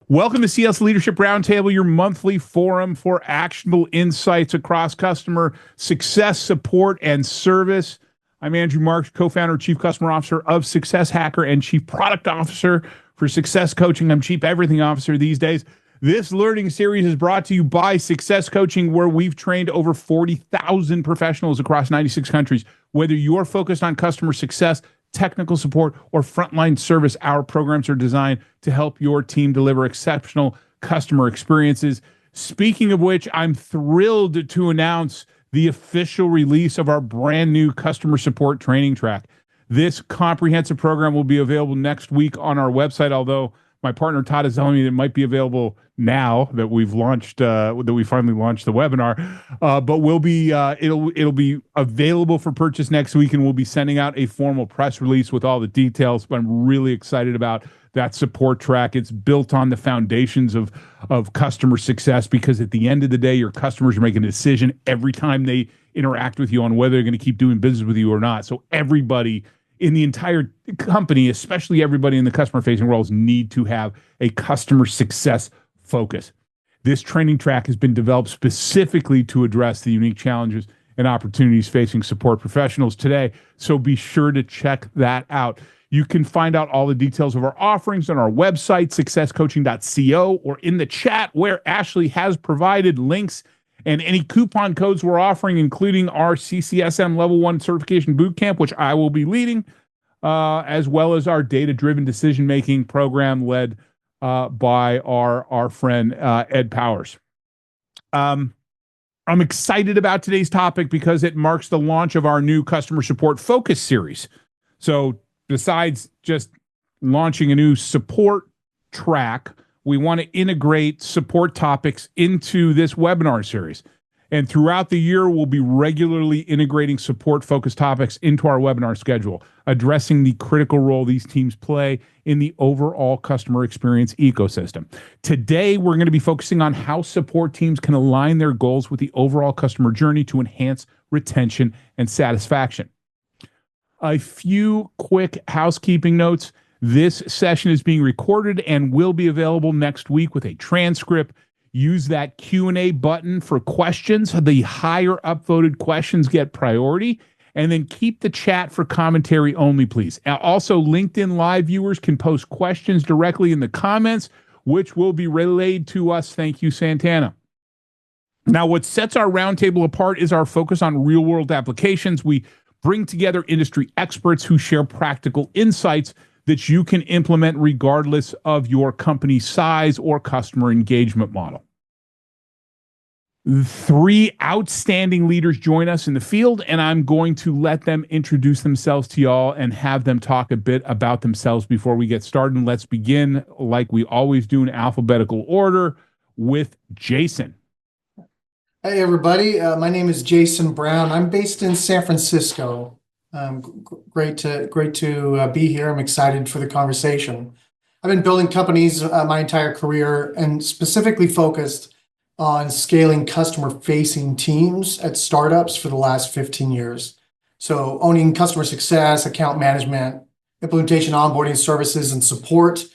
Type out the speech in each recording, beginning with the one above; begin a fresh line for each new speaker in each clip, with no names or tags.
Welcome to CS Leadership Roundtable, your monthly forum for actionable insights across customer success, support, and service. I'm Andrew Marks, co-founder, chief customer officer of Success Hacker, and chief product officer for Success Coaching. I'm chief everything officer these days. This learning series is brought to you by Success Coaching, where we've trained over 40,000 professionals across 96 countries. Whether you're focused on customer success, technical support, or frontline service, our programs are designed to help your team deliver exceptional customer experiences. Speaking of which, I'm thrilled to announce the official release of our brand new customer support training track. This comprehensive program will be available next week on our website, although my partner Todd is telling me that it might be available now that we've launched, that we finally launched the webinar. But we'll be it'll be available for purchase next week, and we'll be sending out a formal press release with all the details. But I'm really excited about that support track. It's built on the foundations of customer success, because at the end of the day, your customers are making a decision every time they interact with you on whether they're going to keep doing business with you or not. So everybody in the entire company, especially everybody in the customer-facing roles, need to have a customer success focus. This training track has been developed specifically to address the unique challenges and opportunities facing support professionals today, so be sure to check that out. You can find out all the details of our offerings on our website, successcoaching.co, or in the chat where Ashley has provided links and any coupon codes we're offering, including our CCSM Level 1 Certification Bootcamp, which I will be leading, as well as our data-driven decision-making program led by our friend Ed Powers. I'm excited about today's topic because it marks the launch of our new Customer Support Focus series. So besides just launching a new support track, we want to integrate support topics into this webinar series. And throughout the year, we'll be regularly integrating support-focused topics into our webinar schedule, addressing the critical role these teams play in the overall customer experience ecosystem. Today, we're going to be focusing on how support teams can align their goals with the overall customer journey to enhance retention and satisfaction. A few quick housekeeping notes. This session is being recorded and will be available next week with a transcript. Use that Q&A button for questions. The higher upvoted questions get priority. And then keep the chat for commentary only, please. Also, LinkedIn Live viewers can post questions directly in the comments, which will be relayed to us. Thank you, Santana. Now, what sets our roundtable apart is our focus on real-world applications. We bring together industry experts who share practical insights that you can implement regardless of your company's size or customer engagement model. 3 outstanding leaders join us in the field, and I'm going to let them introduce themselves to y'all and have them talk a bit about themselves before we get started. And let's begin, like we always do, in alphabetical order, with Jason.
Hey, everybody. My name is Jason Brown. I'm based in San Francisco. Great to be here. I'm excited for the conversation. I've been building companies my entire career, and specifically focused on scaling customer-facing teams at startups for the last 15 years. So owning customer success, account management, implementation, onboarding services, and support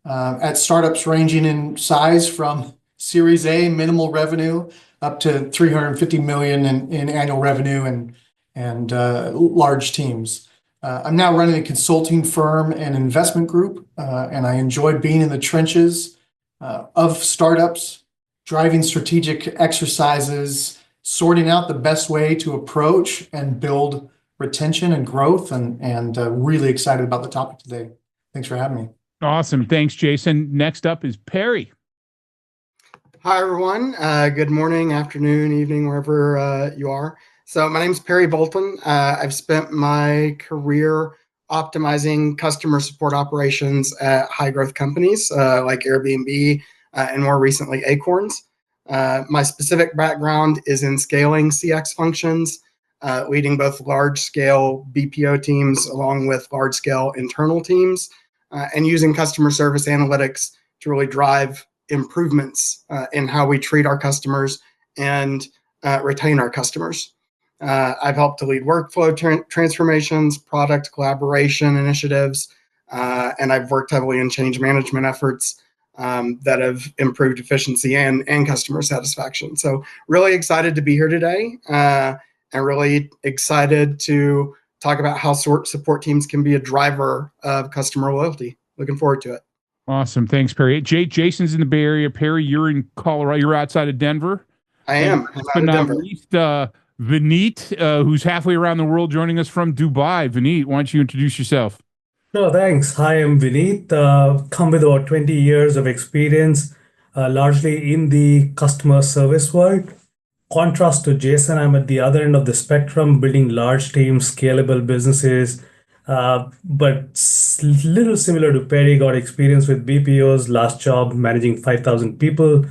at startups ranging in size from Series A, minimal revenue, up to 350 million in annual revenue, and large teams. I'm now running a consulting firm and investment group, and I enjoy being in the trenches of startups, driving strategic exercises, sorting out the best way to approach and build retention and growth, and really excited about the topic today. Thanks for having me.
Awesome. Thanks, Jason. Next up is Perry.
Hi, everyone. Good morning, afternoon, evening, wherever you are. So my name is Perry Bolton. I've spent my career optimizing customer support operations at high growth companies like Airbnb and more recently Acorns. My specific background is in scaling CX functions, leading both large scale BPO teams along with large scale internal teams, and using customer service analytics to really drive improvements in how we treat our customers and retain our customers. I've helped to lead workflow transformations, product collaboration initiatives, and I've worked heavily in change management efforts that have improved efficiency and customer satisfaction. So really excited to be here today, and really excited to talk about how support teams can be a driver of customer loyalty. Looking forward to it.
Awesome. Thanks, Perry. Jason's in the Bay Area. Perry, you're in Colorado. You're outside of Denver.
I am.
Last but not least, Vineet, who's halfway around the world, joining us from Dubai. Vineet, why don't you introduce yourself?
No, thanks. Hi, I'm Vineet. Come with about 20 years of experience, largely in the customer service world. Contrast to Jason, I'm at the other end of the spectrum, building large teams, scalable businesses, but little similar to Perry, got experience with BPOs, last job managing 5,000 people.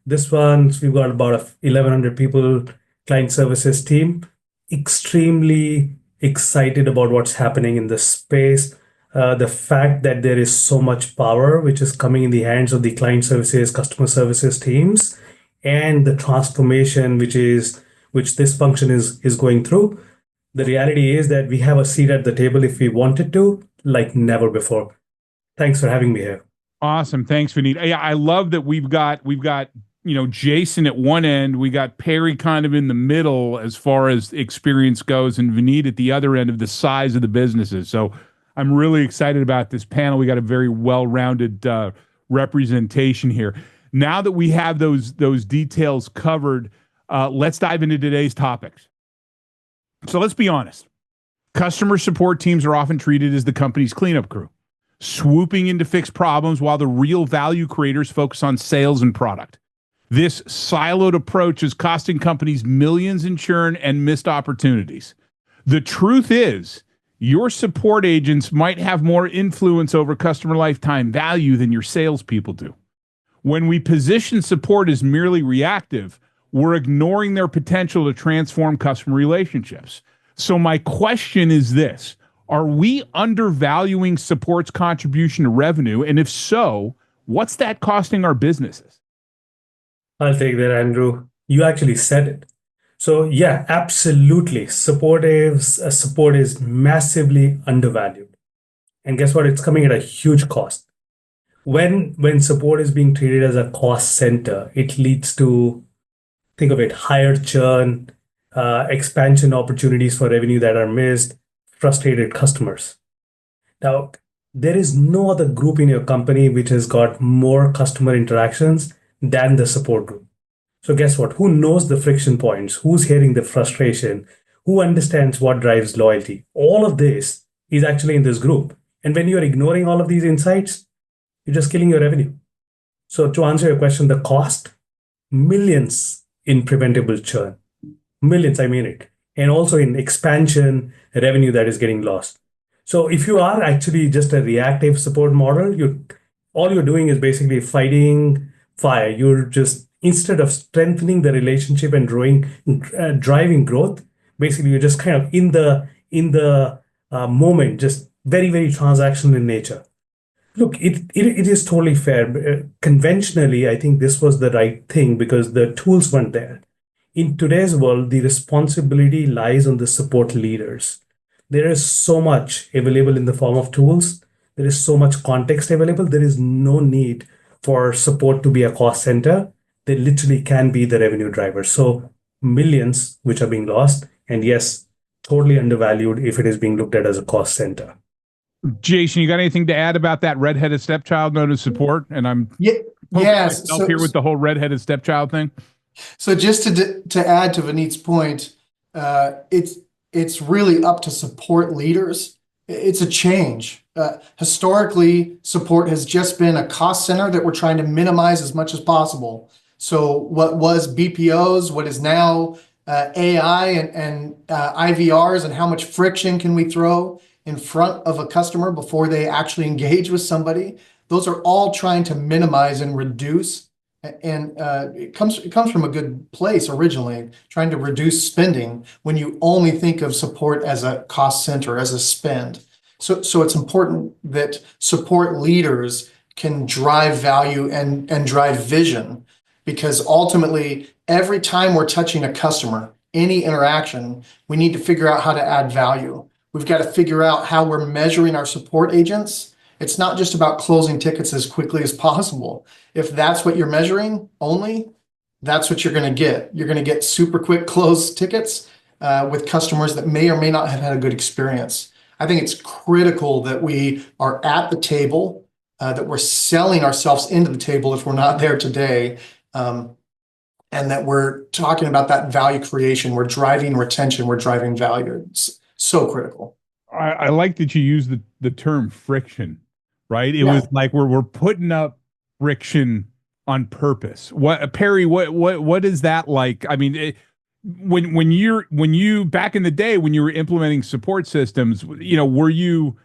This one, we've got about 1,100 people client services team. Extremely excited about what's happening in the space. The fact that there is so much power which is coming in the hands of the client services, customer services teams, and the transformation which this function is going through. The reality is that we have a seat at the table if we wanted to, like never before. Thanks for having me here.
Awesome. Thanks, Vineet. Yeah, I love that we've got Jason at one end, we got Perry kind of in the middle as far as experience goes, and Vineet at the other end of the size of the businesses. So I'm really excited about this panel. We got a very well-rounded representation here. Now that we have those details covered, let's dive into today's topics. So let's be honest. Customer support teams are often treated as the company's cleanup crew, swooping in to fix problems while the real value creators focus on sales and product. This siloed approach is costing companies millions in churn and missed opportunities. The truth is, your support agents might have more influence over customer lifetime value than your salespeople do. When we position support as merely reactive, we're ignoring their potential to transform customer relationships. So my question is this: are we undervaluing support's contribution to revenue? And if so, what's that costing our businesses?
I'll take that, Andrew. You actually said it. So yeah, absolutely. Support is massively undervalued. And guess what? It's coming at a huge cost. When support is being treated as a cost center, it leads to, think of it, higher churn, expansion opportunities for revenue that are missed, frustrated customers. Now, there is no other group in your company which has got more customer interactions than the support group. So guess what? Who knows the friction points? Who's hearing the frustration? Who understands what drives loyalty? All of this is actually in this group. And when you're ignoring all of these insights, you're just killing your revenue. So to answer your question, the cost, millions in preventable churn. Millions, I mean it. And also in expansion revenue that is getting lost. So if you are actually just a reactive support model, all you're doing is basically fighting fire. You're just, instead of strengthening the relationship and driving growth, basically you're just kind of in the moment, just very, very transactional in nature. Look, it is totally fair. Conventionally, I think this was the right thing because the tools weren't there. In today's world, the responsibility lies on the support leaders. There is so much available in the form of tools. There is so much context available. There is no need for support to be a cost center. They literally can be the revenue driver. So millions which are being lost. And yes, totally undervalued if it is being looked at as a cost center.
Jason, you got anything to add about that redheaded stepchild known as support? And I'm
yes.
So, here with the whole redheaded stepchild thing.
So just to add to Vineet's point, it's really up to support leaders. It's a change. Historically, support has just been a cost center that we're trying to minimize as much as possible. So what was BPOs, what is now AI and IVRs, and how much friction can we throw in front of a customer before they actually engage with somebody? Those are all trying to minimize and reduce. And it comes from a good place originally, trying to reduce spending when you only think of support as a cost center, as a spend. So it's important that support leaders can drive value and drive vision, because ultimately, every time we're touching a customer, any interaction, we need to figure out how to add value. We've got to figure out how we're measuring our support agents It's not just about closing tickets as quickly as possible. If that's what you're measuring only, that's what you're going to get. You're going to get super quick close tickets with customers that may or may not have had a good experience. I think it's critical that we are at the table, that we're selling ourselves into the table if we're not there today, and that we're talking about that value creation. We're driving retention. We're driving value. It's so critical.
I like that you use the term friction, right? It
Yeah.
was like we're putting up friction on purpose. What, Perry? What is that like? I mean, when you back in the day when you were implementing support systems, were you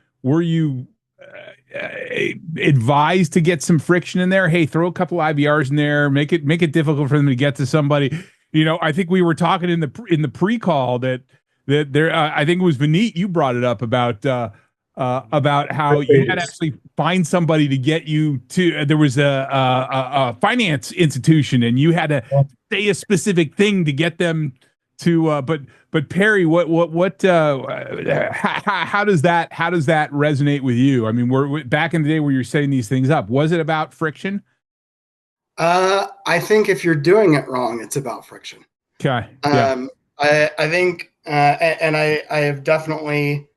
advised to get some friction in there? Hey, throw a couple IVRs in there, make it difficult for them to get to somebody. I think we were talking in the pre-call that there. I think it was Vineet, you brought it up about how you had to actually find somebody to get you to. There was a finance institution, and you had to say a specific thing to get them to. But Perry, how does that resonate with you? I mean, we're back in the day where you're setting these things up. Was it about friction?
I think if you're doing it wrong, it's about friction.
Okay. Yeah.
I think, and I have definitely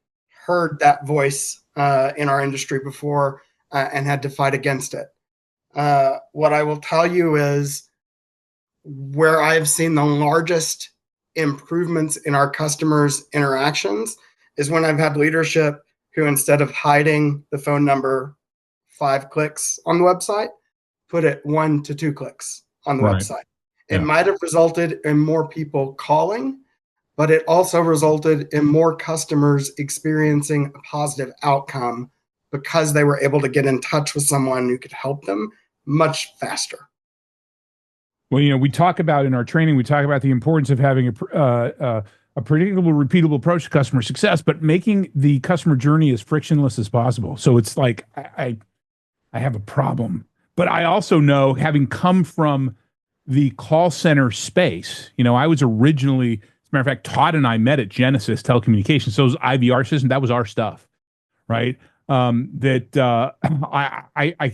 heard that voice in our industry before and had to fight against it. What I will tell you is where I've seen the largest improvements in our customers' interactions is when I've had leadership who, instead of hiding the phone number 5 clicks on the website, put it 1 to 2 clicks on the website. It might have resulted in more people calling, but it also resulted in more customers experiencing a positive outcome because they were able to get in touch with someone who could help them much faster.
Well, we talk about in our training, we talk about the importance of having a predictable, repeatable approach to customer success, but making the customer journey as frictionless as possible. So it's like I have a problem, but I also know, having come from the call center space, I was originally, as a matter of fact, Todd and I met at Genesis Telecommunications. So those IVR systems, that was our stuff, right? I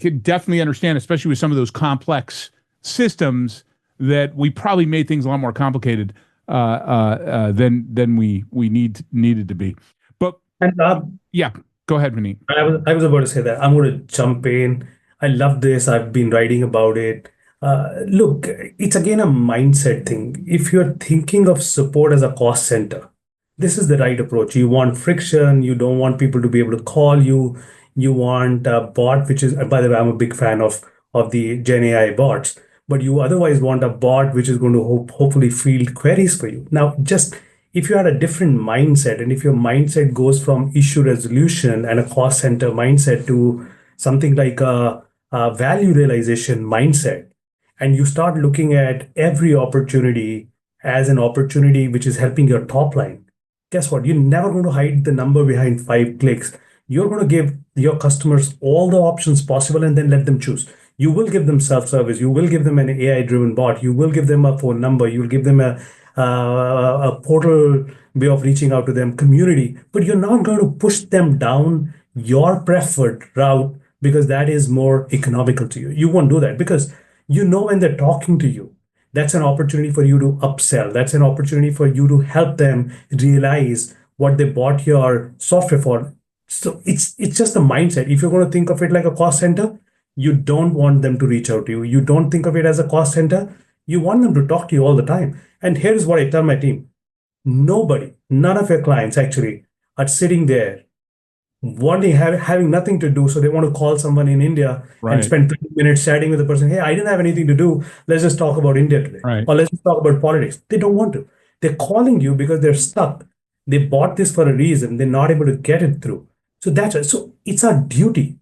could definitely understand, especially with some of those complex systems, that we probably made things a lot more complicated than we needed to be. But yeah, go ahead, Vineet.
I was about to say that. I'm going to jump in. I love this. I've been writing about it. Look, it's again a mindset thing. If you're thinking of support as a cost center, this is the right approach. You want friction. You don't want people to be able to call you. You want a bot, which is, by the way, I'm a big fan of the Gen AI bots, but you otherwise want a bot which is going to hopefully field queries for you. Now, just if you had a different mindset, and if your mindset goes from issue resolution and a cost center mindset to something like a value realization mindset, and you start looking at every opportunity as an opportunity which is helping your top line, guess what? You're never going to hide the number behind 5 clicks. You're going to give your customers all the options possible and then let them choose. You will give them self-service. You will give them an AI-driven bot. You will give them a phone number. You will give them a portal way of reaching out to them, community. But you're not going to push them down your preferred route because that is more economical to you. You won't do that because when they're talking to you, that's an opportunity for you to upsell. That's an opportunity for you to help them realize what they bought your software for. So it's just a mindset. If you're going to think of it like a cost center, you don't want them to reach out to you. You don't think of it as a cost center. You want them to talk to you all the time. And here's what I tell my team. None of your clients actually are sitting there having nothing to do. So they want to call someone in India and spend 30 minutes chatting with the person. Hey, I didn't have anything to do. Let's just talk about India today. Or let's just talk about politics. They don't want to. They're calling you because they're stuck. They bought this for a reason. They're not able to get it through. So so it's our duty.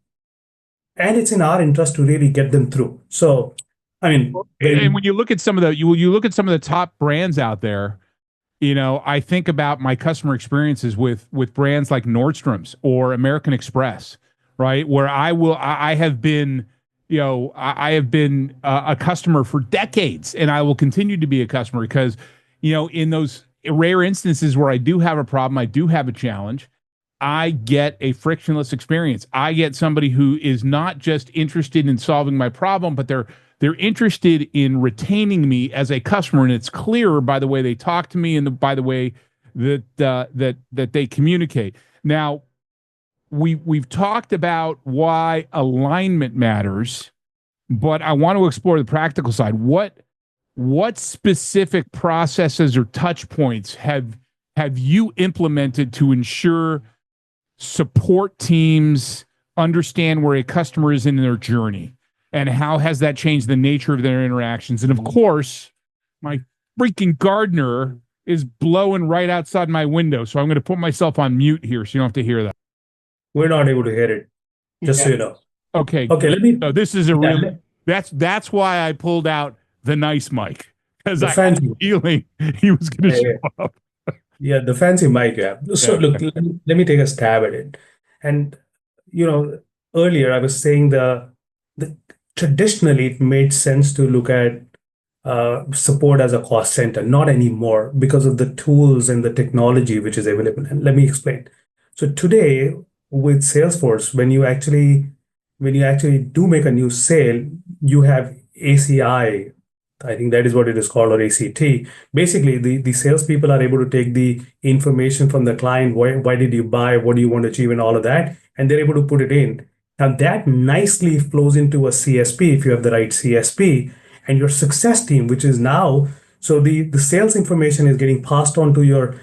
And it's in our interest to really get them through. So, I mean,
and when you look at some of the top brands out there, I think about my customer experiences with brands like Nordstrom's or American Express, right? Where I have been a customer for decades, and I will continue to be a customer because, in those rare instances where I do have a problem, I do have a challenge, I get a frictionless experience. I get somebody who is not just interested in solving my problem, but they're interested in retaining me as a customer, and it's clearer by the way they talk to me and by the way that they communicate. Now, we've talked about why alignment matters, but I want to explore the practical side. What specific processes or touch points have you implemented to ensure support teams understand where a customer is in their journey, and how has that changed the nature of their interactions? And of course, my freaking gardener is blowing right outside my window, so I'm going to put myself on mute here so you don't have to hear that.
We're not able to hear it, just so you know.
Okay.
Okay, let me.
So this is a real. That's why I pulled out the nice mic, because I had a feeling he was going to show up.
Yeah, the fancy mic, yeah. So look, let me take a stab at it. And, earlier I was saying the traditionally it made sense to look at support as a cost center, not anymore because of the tools and the technology which is available. And let me explain. So today with Salesforce, when you actually do make a new sale, you have ACI. I think that is what it is called, or ACT. Basically, the salespeople are able to take the information from the client. Why did you buy? What do you want to achieve, and all of that, and they're able to put it in. Now that nicely flows into a CSP if you have the right CSP, and your success team, which is now so the sales information is getting passed on to your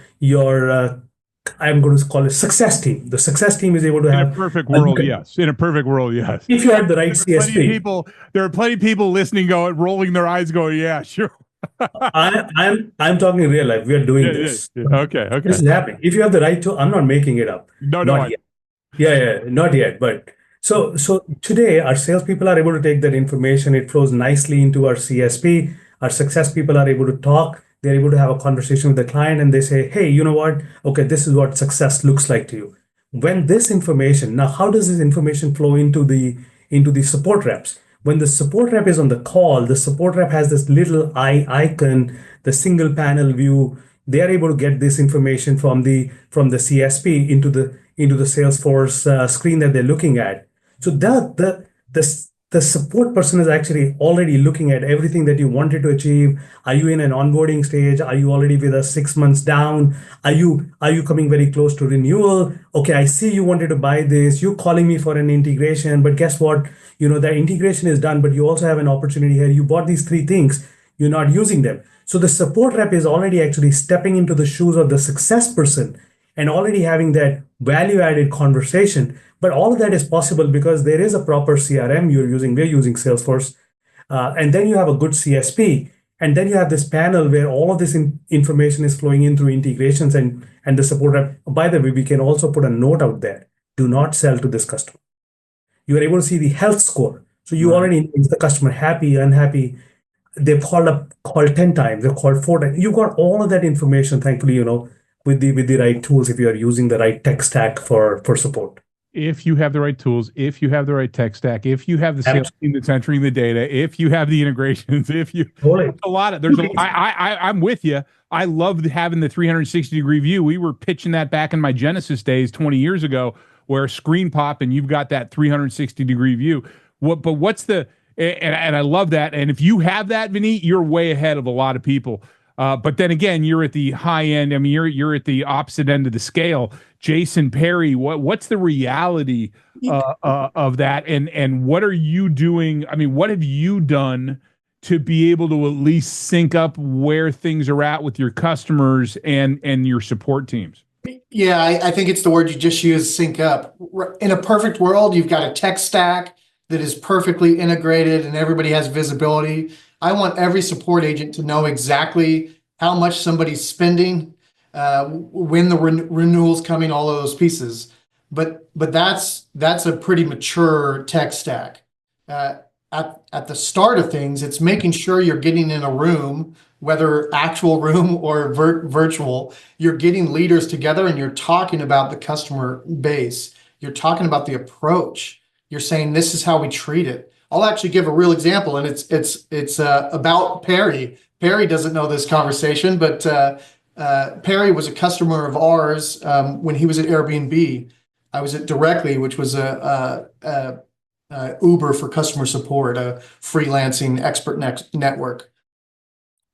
I'm going to call it success team. The success team is able to have
in a perfect world, yes. In a perfect world, yes.
If you have the right CSP.
There are plenty of people listening, rolling their eyes, going, "Yeah, sure."
I'm talking in real life. We are doing this.
Yeah. Okay.
This is happening. If you have the right tool, I'm not making it up. Not yet. Yeah, not yet. But so today our salespeople are able to take that information. It flows nicely into our CSP. Our success people are able to talk. They're able to have a conversation with the client, and they say, "Hey, you know what? Okay, this is what success looks like to you." When this information, now, how does this information flow into the support reps? When the support rep is on the call, the support rep has this little eye icon, the single panel view. They are able to get this information from the CSP into the Salesforce screen that they're looking at. So the support person is actually already looking at everything that you wanted to achieve. Are you in an onboarding stage? Are you already with us 6 months down? Are you coming very close to renewal? Okay, I see you wanted to buy this. You're calling me for an integration, but guess what? The integration is done, but you also have an opportunity here. You bought these 3 things. You're not using them. So the support rep is already actually stepping into the shoes of the success person and already having that value-added conversation. But all of that is possible because there is a proper CRM we're using Salesforce. And then you have a good CSP. And then you have this panel where all of this information is flowing in through integrations and the support rep. By the way, we can also put a note out there. Do not sell to this customer. You are able to see the health score. So you already know, is the customer happy, unhappy? They've called 10 times, they've called 4 times. You got all of that information, thankfully, with the right tools, if you are using the right tech stack for support.
If you have the right tools, if you have the right tech stack, if you have the sales team that's entering the data, if you have the integrations, I'm with you. I love having the 360-degree view. We were pitching that back in my Genesis days 20 years ago, where screen pop and you've got that 360-degree view. And I love that. And if you have that, Vineet, you're way ahead of a lot of people. But then again, you're at the high end. I mean, you're at the opposite end of the scale. Jason Perry, what's the reality of that? And what are you doing? I mean, what have you done to be able to at least sync up where things are at with your customers and your support teams?
Yeah, I think it's the word you just used, sync up. In a perfect world, you've got a tech stack that is perfectly integrated and everybody has visibility. I want every support agent to know exactly how much somebody's spending, when the renewal's coming, all of those pieces. But that's a pretty mature tech stack. At the start of things, it's making sure you're getting in a room, whether actual room or virtual, you're getting leaders together and you're talking about the customer base. You're talking about the approach. You're saying, this is how we treat it. I'll actually give a real example, and it's about Perry. Perry doesn't know this conversation, but Perry was a customer of ours when he was at Airbnb. I was at Directly, which was a Uber for customer support, a freelancing expert network.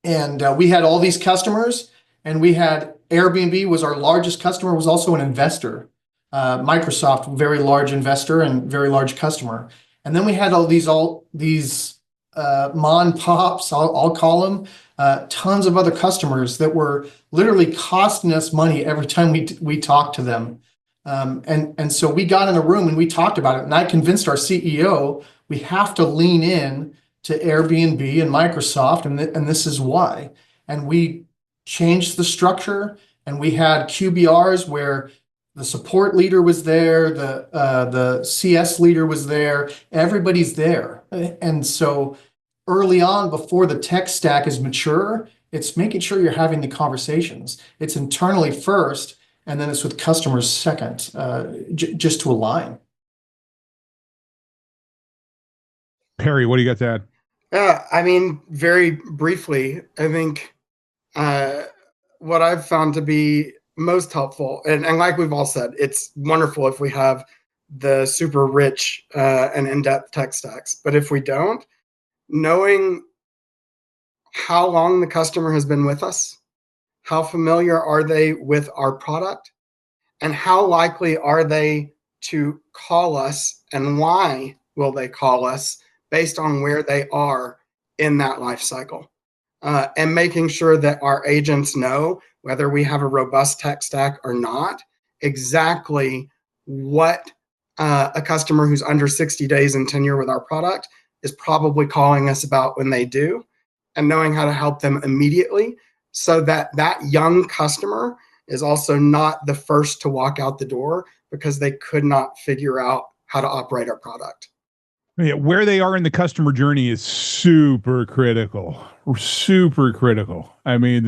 And we had all these customers, and we had Airbnb was our largest customer, was also an investor. Microsoft, very large investor and very large customer. And then we had all these mon pops, I'll call them, tons of other customers that were literally costing us money every time we talked to them. And so we got in a room and we talked about it. And I convinced our CEO we have to lean in to Airbnb and Microsoft, and this is why. And we changed the structure, and we had QBRs where the support leader was there, the CS leader was there, everybody's there. And so early on, before the tech stack is mature, it's making sure you're having the conversations. It's internally first, and then it's with customers second, just to align.
Perry, what do you got to add?
Yeah, I mean, very briefly, I think what I've found to be most helpful, and like we've all said, it's wonderful if we have the super rich and in-depth tech stacks. But if we don't, knowing how long the customer has been with us, how familiar are they with our product, and how likely are they to call us, and why will they call us based on where they are in that life cycle. And making sure that our agents know, whether we have a robust tech stack or not, exactly what a customer who's under 60 days in tenure with our product is probably calling us about when they do, and knowing how to help them immediately so that that young customer is also not the first to walk out the door because they could not figure out how to operate our product.
Yeah, where they are in the customer journey is super critical. Super critical. I mean,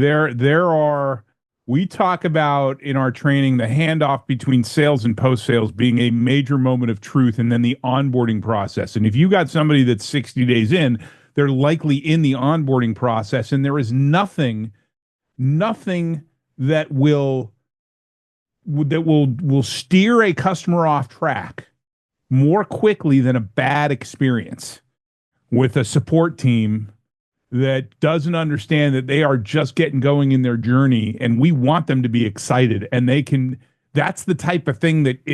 we talk about in our training the handoff between sales and post-sales being a major moment of truth, and then the onboarding process. And if you got somebody that's 60 days in, they're likely in the onboarding process, and there is nothing that will steer a customer off track more quickly than a bad experience with a support team that doesn't understand that they are just getting going in their journey, and we want them to be excited, and that's the type of thing that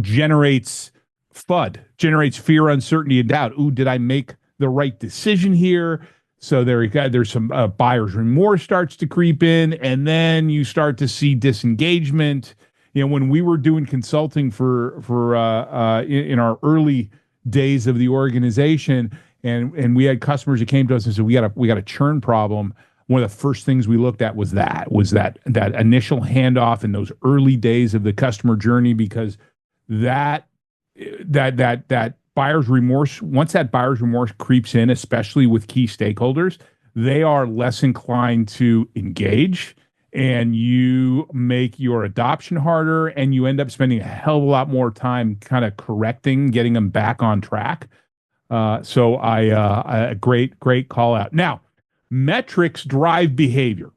generates FUD, generates fear, uncertainty, and doubt. Ooh, did I make the right decision here? So there's some buyer's remorse starts to creep in, and then you start to see disengagement. When we were doing consulting for in our early days of the organization, and we had customers that came to us and said, we got a churn problem. One of the first things we looked at was that initial handoff in those early days of the customer journey, because that buyer's remorse, once that buyer's remorse creeps in, especially with key stakeholders, they are less inclined to engage, and you make your adoption harder, and you end up spending a hell of a lot more time kind of correcting, getting them back on track. So great call out. Now, metrics drive behavior.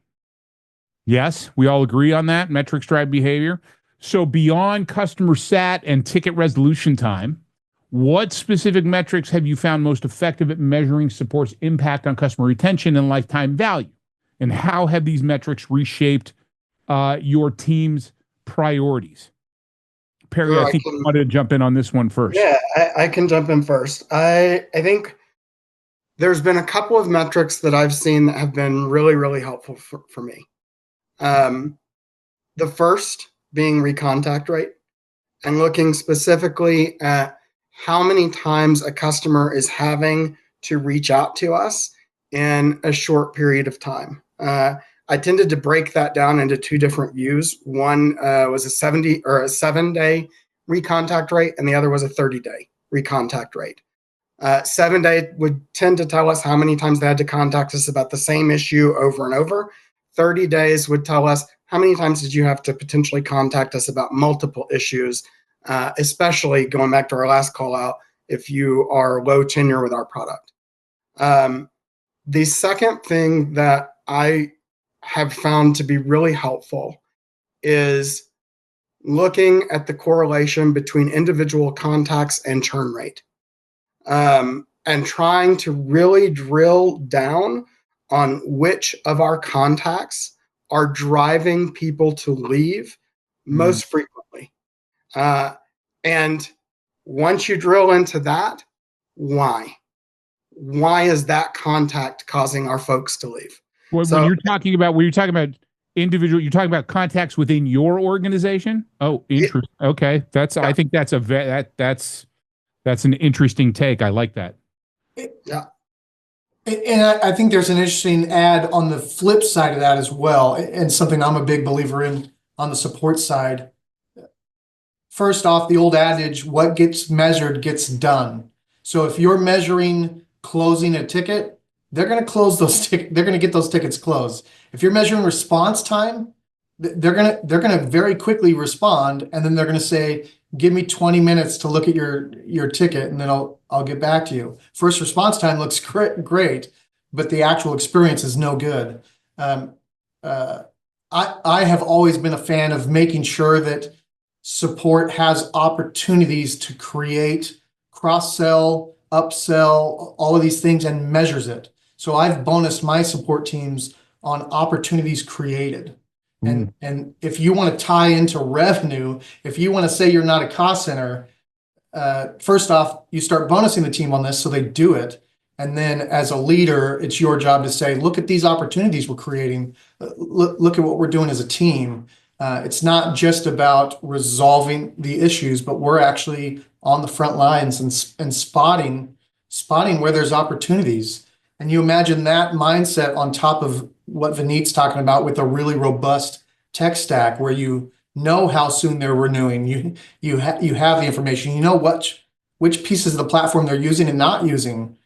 Yes, we all agree on that. Metrics drive behavior. So beyond customer sat and ticket resolution time, what specific metrics have you found most effective at measuring support's impact on customer retention and lifetime value? And how have these metrics reshaped your team's priorities? Perry, I think you wanted to jump in on this one first.
Yeah, I can jump in first. I think there's been a couple of metrics that I've seen that have been really, really helpful for me. The first being recontact rate, and looking specifically at how many times a customer is having to reach out to us in a short period of time. I tended to break that down into two different views. One was a 7-day recontact rate, and the other was a 30-day recontact rate. 7-day would tend to tell us how many times they had to contact us about the same issue over and over. 30 days would tell us how many times did you have to potentially contact us about multiple issues, especially going back to our last call out, if you are low tenure with our product. The second thing that I have found to be really helpful is looking at the correlation between individual contacts and churn rate, and trying to really drill down on which of our contacts are driving people to leave most frequently. And once you drill into that, why? Why is that contact causing our folks to leave?
When you're talking about individual, you're talking about contacts within your organization. Oh, interesting. Okay, I think that's an interesting take. I like that.
Yeah. And I think there's an interesting add on the flip side of that as well, and something I'm a big believer in on the support side. First off, the old adage, what gets measured gets done. So if you're measuring closing a ticket, they're going to close those they're going to get those tickets closed. If you're measuring response time, they're going to very quickly respond, and then they're going to say, give me 20 minutes to look at your ticket, and then I'll get back to you. First response time looks great, but the actual experience is no good. I have always been a fan of making sure that support has opportunities to create cross-sell, upsell, all of these things, and measures it. So I've bonused my support teams on opportunities created. And if you want to tie into revenue, if you want to say you're not a cost center, first off, you start bonusing the team on this so they do it. And then as a leader, it's your job to say, look at these opportunities we're creating. Look at what we're doing as a team. It's not just about resolving the issues, but we're actually on the front lines and spotting where there's opportunities. And you imagine that mindset on top of what Vineet's talking about with a really robust tech stack where you know how soon they're renewing. You have the information. You know which pieces of the platform they're using and not using.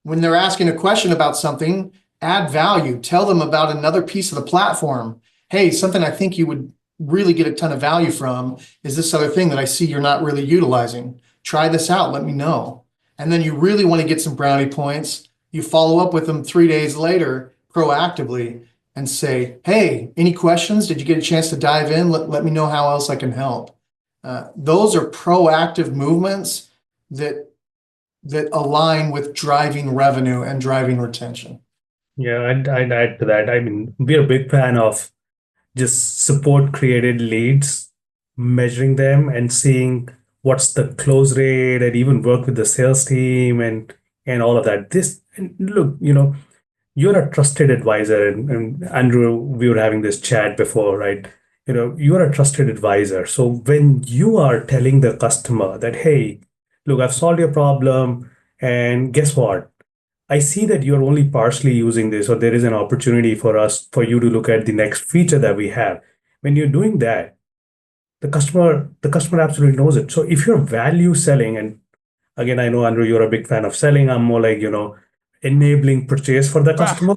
When they're asking a question about something, add value. Tell them about another piece of the platform. Hey, something I think you would really get a ton of value from is this other thing that I see you're not really utilizing. Try this out. Let me know. And then you really want to get some brownie points. You follow up with them 3 days later proactively and say, hey, any questions? Did you get a chance to dive in? Let me know how else I can help. Those are proactive movements that align with driving revenue and driving retention.
Yeah, I'd add to that. I mean, we're a big fan of just support created leads, measuring them and seeing what's the close rate, and even work with the sales team and all of that. Look, you're a trusted advisor, and Andrew, we were having this chat before, right? You're a trusted advisor. So when you are telling the customer that, hey, look, I've solved your problem, and guess what? I see that you're only partially using this, or there is an opportunity for you to look at the next feature that we have. When you're doing that, the customer absolutely knows it. So if you're value selling, and again, I know, Andrew, you're a big fan of selling. I'm more like, enabling purchase for the customer.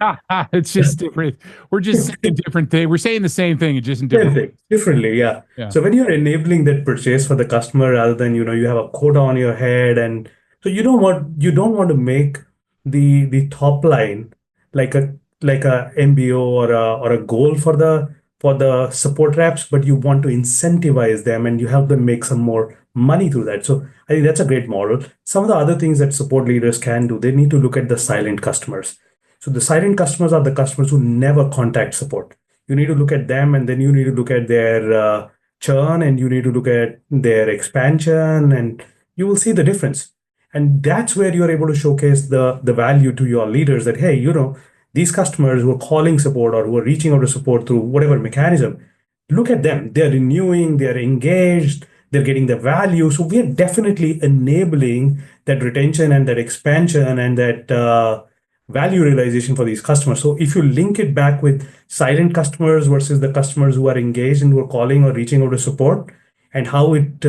It's just different. We're just saying different thing. We're saying the same thing, it's just in different ways.
Differently, yeah. So when you're enabling that purchase for the customer, rather than you have a quota on your head, and so you don't want to make the top line like a MBO or a goal for the support reps, but you want to incentivize them and you help them make some more money through that. So I think that's a great model. Some of the other things that support leaders can do, they need to look at the silent customers. So the silent customers are the customers who never contact support. You need to look at them, and then you need to look at their churn, and you need to look at their expansion, and you will see the difference. And that's where you're able to showcase the value to your leaders that, hey, these customers who are calling support or who are reaching out to support through whatever mechanism, look at them. They're renewing, they're engaged, they're getting the value. So we're definitely enabling that retention and that expansion and that value realization for these customers. So if you link it back with silent customers versus the customers who are engaged and who are calling or reaching out to support, and how it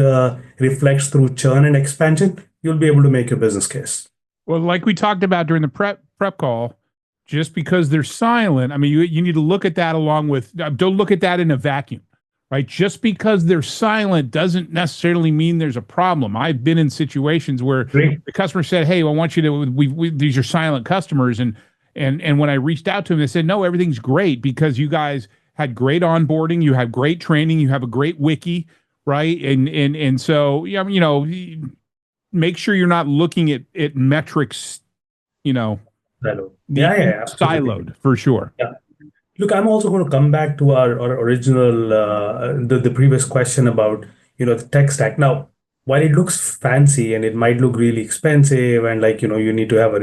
reflects through churn and expansion, you'll be able to make your business case.
Well, like we talked about during the prep call, just because they're silent, I mean, you need to look at that along with, don't look at that in a vacuum, right? Just because they're silent doesn't necessarily mean there's a problem. I've been in situations where the customer said, hey, I want you to, these are silent customers. And And when I reached out to him, they said, no, everything's great because you guys had great onboarding, you have great training, you have a great wiki, right? And so, yeah, make sure you're not looking at metrics,
Hello. Yeah, absolutely.
siloed for sure.
Yeah. Look, I'm also going to come back to our original, the previous question about, the tech stack. Now, while it looks fancy and it might look really expensive and like, you need to have a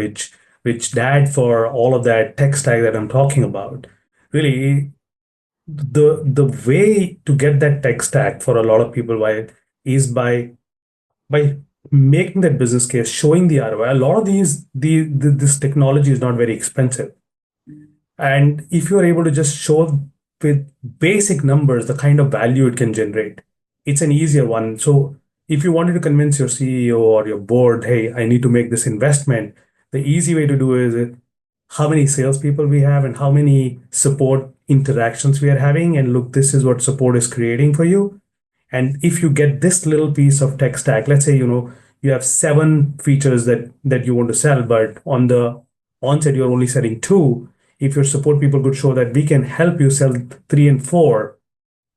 rich dad for all of that tech stack that I'm talking about, really, the way to get that tech stack for a lot of people is by making that business case, showing the ROI. A lot of this technology is not very expensive. And if you're able to just show with basic numbers the kind of value it can generate, it's an easier one. So if you wanted to convince your CEO or your board, hey, I need to make this investment, the easy way to do is how many salespeople we have and how many support interactions we are having. And look, this is what support is creating for you. And if you get this little piece of tech stack, let's say, you have 7 features that you want to sell, but on the onset, you're only selling 2. If your support people could show that we can help you sell 3 and 4,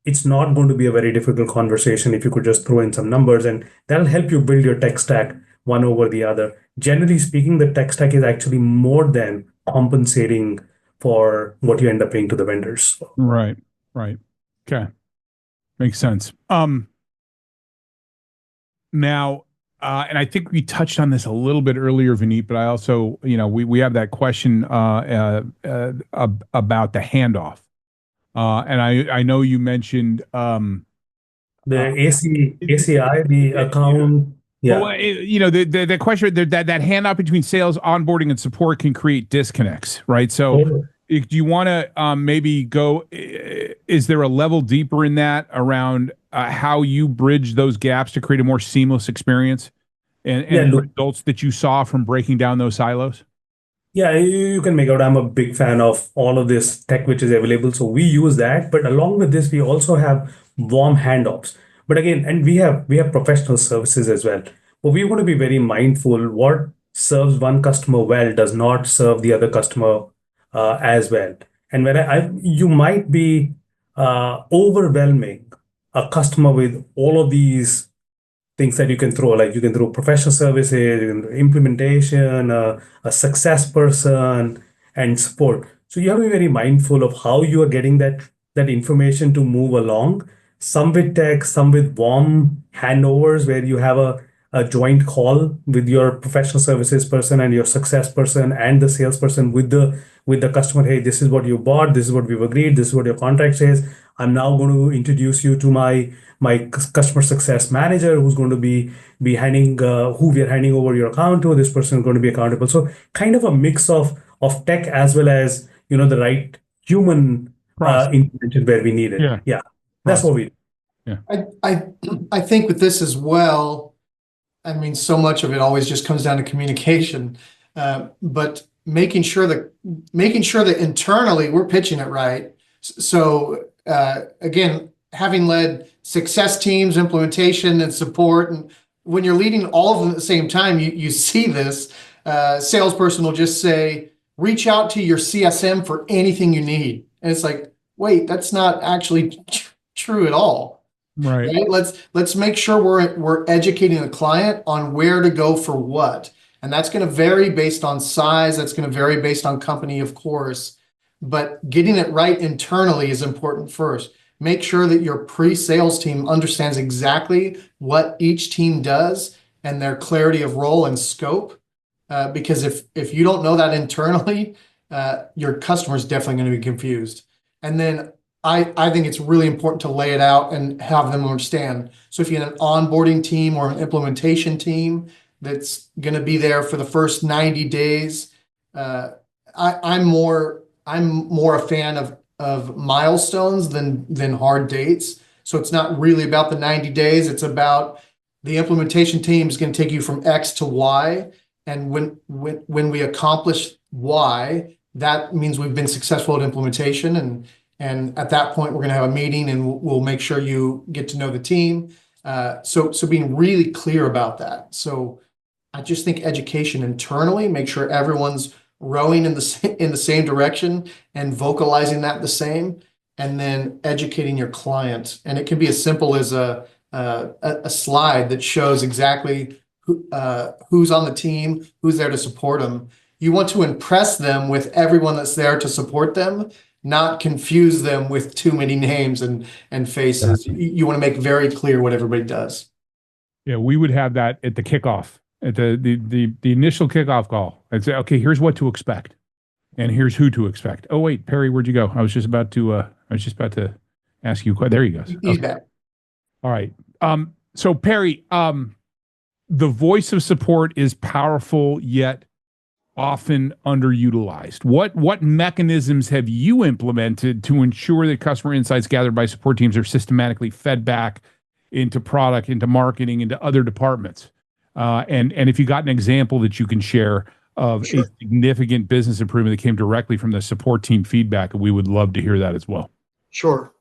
it's not going to be a very difficult conversation if you could just throw in some numbers, and that'll help you build your tech stack one over the other. Generally speaking, the tech stack is actually more than compensating for what you end up paying to the vendors.
Right. Okay. Makes sense. Now, and I think we touched on this a little bit earlier, Vineet, but I also, we have that question about the handoff. And I know you mentioned
the ACI, the account. Yeah.
Well, the question that handoff between sales, onboarding, and support can create disconnects, right? So, do you want to maybe go? Is there a level deeper in that around how you bridge those gaps to create a more seamless experience, and results that you saw from breaking down those silos?
Yeah, you can make out. I'm a big fan of all of this tech which is available. So we use that. But along with this, we also have warm handoffs. But again, and we have professional services as well. But we want to be very mindful what serves one customer well does not serve the other customer as well. And when you might be overwhelming a customer with all of these things that you can throw, like you can throw professional services, you can throw implementation, a success person, and support. So you have to be very mindful of how you are getting that information to move along. Some with tech, some with warm handovers where you have a joint call with your professional services person and your success person and the salesperson with the customer. Hey, this is what you bought, this is what we've agreed, this is what your contract says. I'm now going to introduce you to my customer success manager who's going to be handing who we are handing over your account to. This person is going to be accountable. So kind of a mix of tech as well as the right human intervention where we need it. Yeah. That's what we do.
Yeah. I think with this as well, I mean, so much of it always just comes down to communication, but making sure that internally we're pitching it right. So again, having led success teams, implementation, and support, and when you're leading all of them at the same time, you see this. Salesperson will just say, reach out to your CSM for anything you need. And it's like, wait, that's not actually true at all.
Right.
Let's make sure we're educating the client on where to go for what. And that's going to vary based on size. That's going to vary based on company, of course. But getting it right internally is important first. Make sure that your pre-sales team understands exactly what each team does and their clarity of role and scope. Because if you don't know that internally, your customer is definitely going to be confused. And then I think it's really important to lay it out and have them understand. So if you have an onboarding team or an implementation team that's going to be there for the first 90 days, I'm more a fan of milestones than hard dates. So it's not really about the 90 days. It's about the implementation team is going to take you from X to Y. And when we accomplish Y, that means we've been successful at implementation. And at that point, we're going to have a meeting and we'll make sure you get to know the team. So being really clear about that. So I just think education internally, make sure everyone's rowing in the same direction and vocalizing that the same, and then educating your client. And it can be as simple as a slide that shows exactly who's on the team, who's there to support them. You want to impress them with everyone that's there to support them, not confuse them with too many names and faces. You want to make very clear what everybody does.
Yeah, we would have that at the kickoff, at the initial kickoff call. I'd say, okay, here's what to expect, and here's who to expect. Oh wait, Perry, where'd you go? I was just about to ask you. There he goes.
He's
Okay.
back.
All right. So Perry, the voice of support is powerful yet often underutilized. What mechanisms have you implemented to ensure that customer insights gathered by support teams are systematically fed back into product, into marketing, into other departments? And if you got an example that you can share of a significant business improvement that came directly from the support team feedback, we would love to hear that as well.
Sure.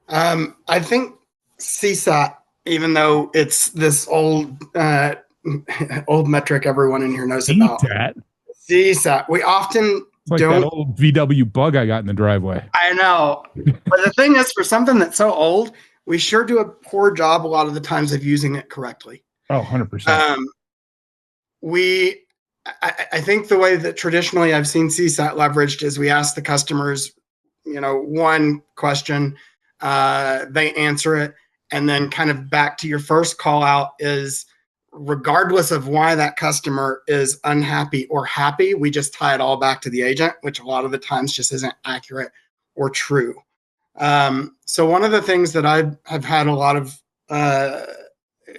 I think CSAT, even though it's this old metric everyone in here knows about. CSAT. We often
it's like
don't.
That old VW bug I got in the driveway.
I know. But the thing is, for something that's so old, we sure do a poor job a lot of the times of using it correctly.
Oh, 100%.
I think the way that traditionally I've seen CSAT leveraged is we ask the customers, one question, they answer it, and then kind of back to your first call out is, regardless of why that customer is unhappy or happy, we just tie it all back to the agent, which a lot of the times just isn't accurate or true. So one of the things that I have had a lot of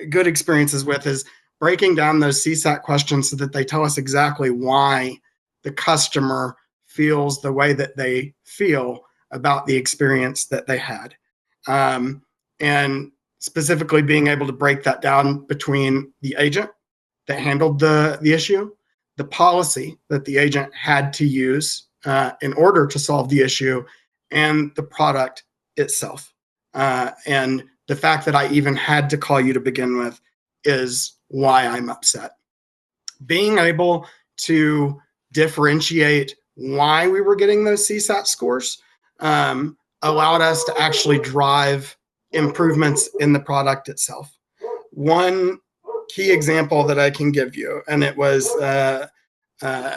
good experiences with is breaking down those CSAT questions so that they tell us exactly why the customer feels the way that they feel about the experience that they had. And specifically being able to break that down between the agent that handled the issue, the policy that the agent had to use in order to solve the issue, and the product itself. And the fact that I even had to call you to begin with is why I'm upset. Being able to differentiate why we were getting those CSAT scores allowed us to actually drive improvements in the product itself. One key example that I can give you, and it was an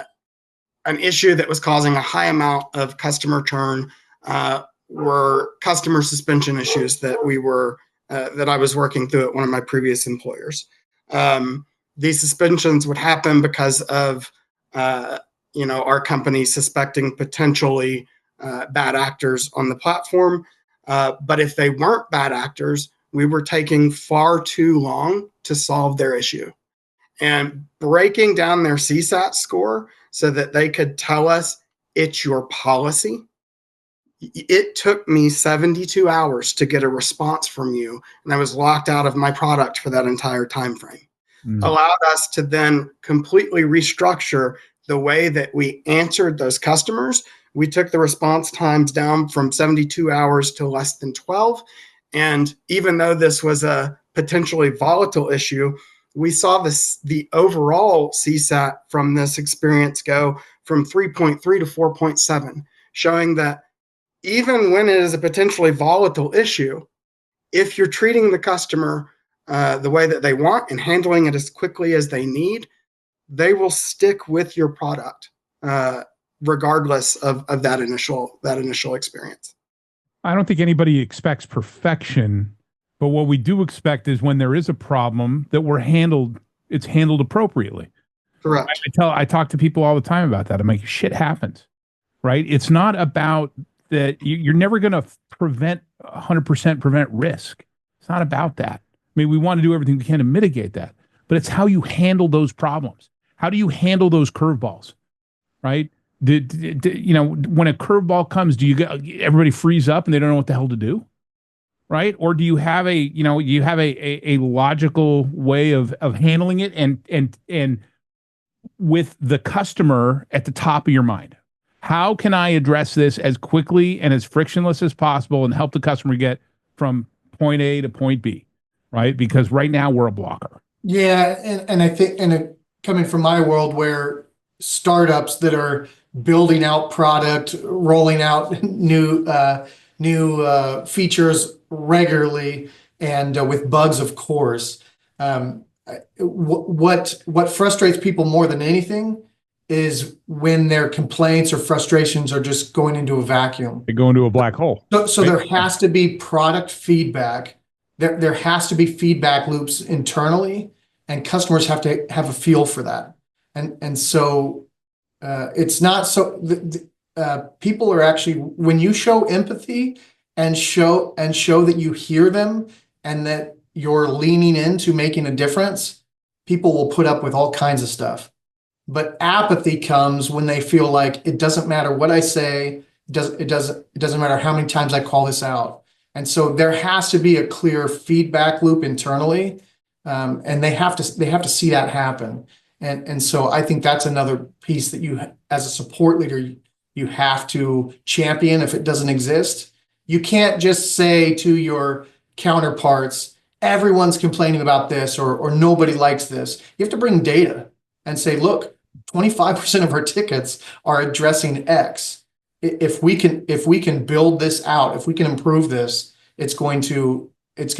issue that was causing a high amount of customer churn, were customer suspension issues that that I was working through at one of my previous employers. These suspensions would happen because of our company suspecting potentially bad actors on the platform. But if they weren't bad actors, we were taking far too long to solve their issue. And breaking down their CSAT score so that they could tell us it's your policy. It took me 72 hours to get a response from you, and I was locked out of my product for that entire time frame. Allowed us to then completely restructure the way that we answered those customers. We took the response times down from 72 hours to less than 12. And even though this was a potentially volatile issue, we saw the overall CSAT from this experience go from 3.3 to 4.7, showing that even when it is a potentially volatile issue, if you're treating the customer the way that they want and handling it as quickly as they need, they will stick with your product regardless of that initial experience.
I don't think anybody expects perfection, but what we do expect is when there is a problem that it's handled appropriately.
Correct.
I talk to people all the time about that. I'm like, shit happens, right? It's not about that. You're never going to 100% prevent risk. It's not about that. I mean, we want to do everything we can to mitigate that, but it's how you handle those problems. How do you handle those curveballs, right? When a curveball comes, do you get everybody freeze up and they don't know what the hell to do, right? Or do you have a logical way of handling it and with the customer at the top of your mind? How can I address this as quickly and as frictionless as possible and help the customer get from point A to point B, right? Because right now we're a blocker.
Yeah, and I think, coming from my world where startups that are building out product, rolling out new features regularly, and with bugs, of course. What frustrates people more than anything is when their complaints or frustrations are just going into a vacuum.
They go into a black hole.
So
right?
there has to be product feedback. There has to be feedback loops internally, and customers have to have a feel for that. And so it's not so people are actually, when you show empathy and show that you hear them and that you're leaning into making a difference, people will put up with all kinds of stuff. But apathy comes when they feel like it doesn't matter what I say, it doesn't matter how many times I call this out. And so there has to be a clear feedback loop internally, and they have to see that happen. And so I think that's another piece that you, as a support leader, you have to champion if it doesn't exist. You can't just say to your counterparts, everyone's complaining about this, or nobody likes this. You have to bring data and say, look, 25% of our tickets are addressing X. If we can build this out, if we can improve this, it's going to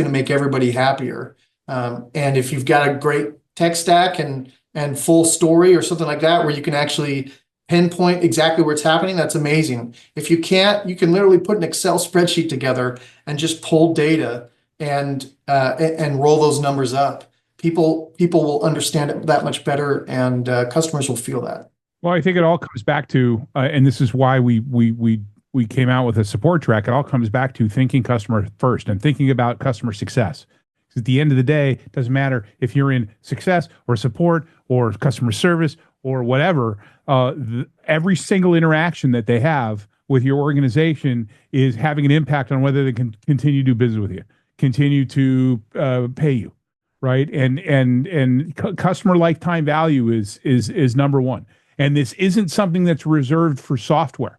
make everybody happier. And if you've got a great tech stack and full story or something like that, where you can actually pinpoint exactly where it's happening, that's amazing. If you can't, you can literally put an Excel spreadsheet together and just pull data and roll those numbers up. People will understand it that much better, and customers will feel that.
Well, I think it all comes back to, and this is why we came out with a support track. It all comes back to thinking customer first and thinking about customer success. At the end of the day, it doesn't matter if you're in success or support or customer service or whatever. Every single interaction that they have with your organization is having an impact on whether they can continue to do business with you, continue to pay you, right? And customer lifetime value is number one. And this isn't something that's reserved for software.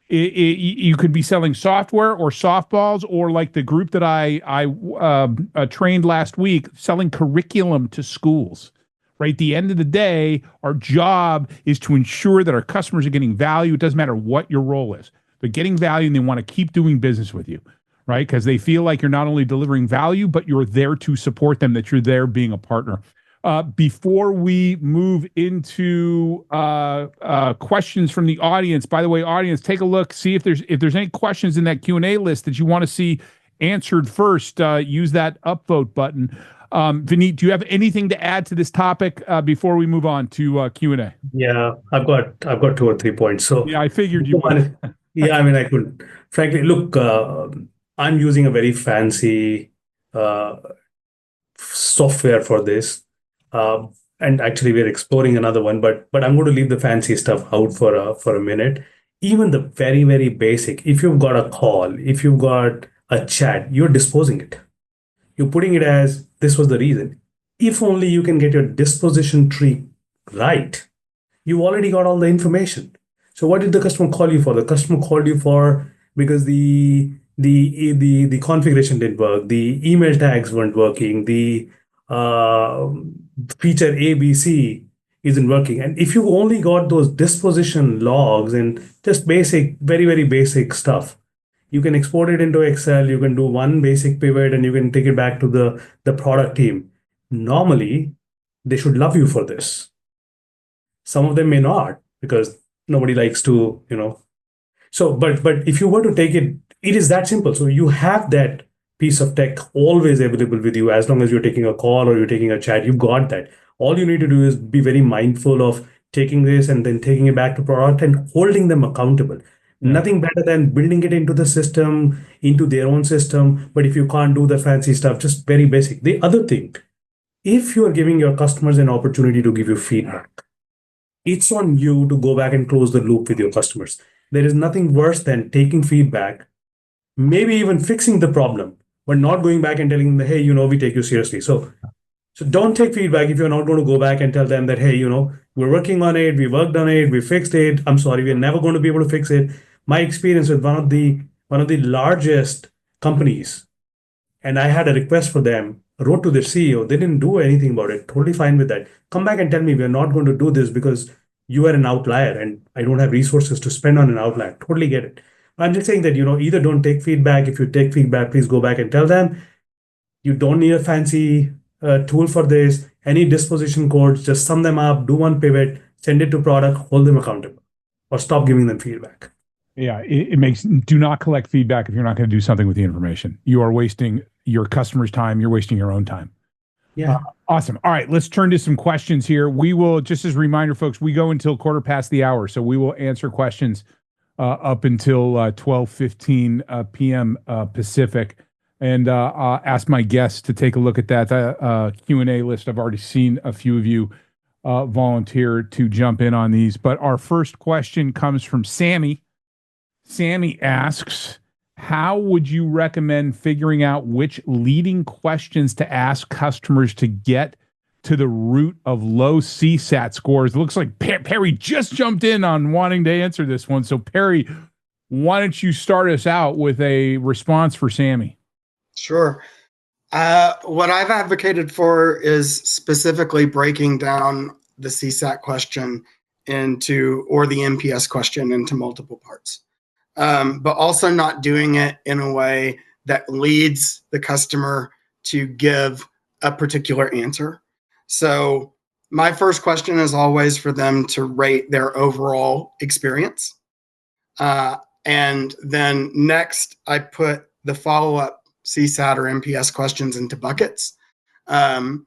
You could be selling software or softballs, or like the group that I trained last week, selling curriculum to schools. Right? At the end of the day, our job is to ensure that our customers are getting value. It doesn't matter what your role is. They're getting value and they want to keep doing business with you, right? Because they feel like you're not only delivering value, but you're there to support them, that you're there being a partner. Before we move into questions from the audience, by the way, audience, take a look, see if there's any questions in that Q&A list that you want to see answered first. Use that upvote button. Vineet, do you have anything to add to this topic before we move on to Q&A?
Yeah, I've got 2 or 3 points. So
yeah, I figured you would.
Yeah, I mean, I could frankly look. I'm using a very fancy software for this, and actually we're exploring another one. But I'm going to leave the fancy stuff out for a minute. Even the very, very basic. If you've got a call, if you've got a chat, you're disposing it. You're putting it as, this was the reason. If only you can get your disposition tree right, you've already got all the information. So what did the customer call you for? The customer called you for because the configuration didn't work, the email tags weren't working, the feature ABC isn't working. And if you only got those disposition logs and just basic, very, very basic stuff, you can export it into Excel, you can do one basic pivot, and you can take it back to the product team. Normally, they should love you for this. Some of them may not, because nobody likes to, So, but if you were to take it, it is that simple. So you have that piece of tech always available with you. As long as you're taking a call or you're taking a chat, you've got that. All you need to do is be very mindful of taking this and then taking it back to product and holding them accountable. Yeah. Nothing better than building it into the system, into their own system. But if you can't do the fancy stuff, just very basic. The other thing, if you are giving your customers an opportunity to give you feedback, it's on you to go back and close the loop with your customers. There is nothing worse than taking feedback, maybe even fixing the problem, but not going back and telling them, hey, we take you seriously. So don't take feedback if you're not going to go back and tell them that, hey, we're working on it, we worked on it, we fixed it. I'm sorry, we're never going to be able to fix it. My experience with one of the largest companies, and I had a request for them, wrote to their CEO, they didn't do anything about it, totally fine with that. Come back and tell me we're not going to do this because you are an outlier and I don't have resources to spend on an outlier. Totally get it. I'm just saying that, either don't take feedback. If you take feedback, please go back and tell them you don't need a fancy tool for this. Any disposition codes, just sum them up, do one pivot, send it to product, hold them accountable, or stop giving them feedback.
Yeah, it makes, do not collect feedback if you're not going to do something with the information. You are wasting your customer's time. You're wasting your own time.
Yeah.
Awesome. All right, let's turn to some questions here. We will, just as a reminder, folks, we go until quarter past the hour. So we will answer questions up until 12:15 p.m. Pacific. And I'll ask my guests to take a look at that Q&A list. I've already seen a few of you volunteer to jump in on these. But our first question comes from Sammy. Sammy asks, how would you recommend figuring out which leading questions to ask customers to get to the root of low CSAT scores? It looks like Perry just jumped in on wanting to answer this one. So Perry, why don't you start us out with a response for Sammy?
Sure. What I've advocated for is specifically breaking down the CSAT question or the NPS question into multiple parts. But also not doing it in a way that leads the customer to give a particular answer. So my first question is always for them to rate their overall experience. And then next, I put the follow-up CSAT or NPS questions into buckets. And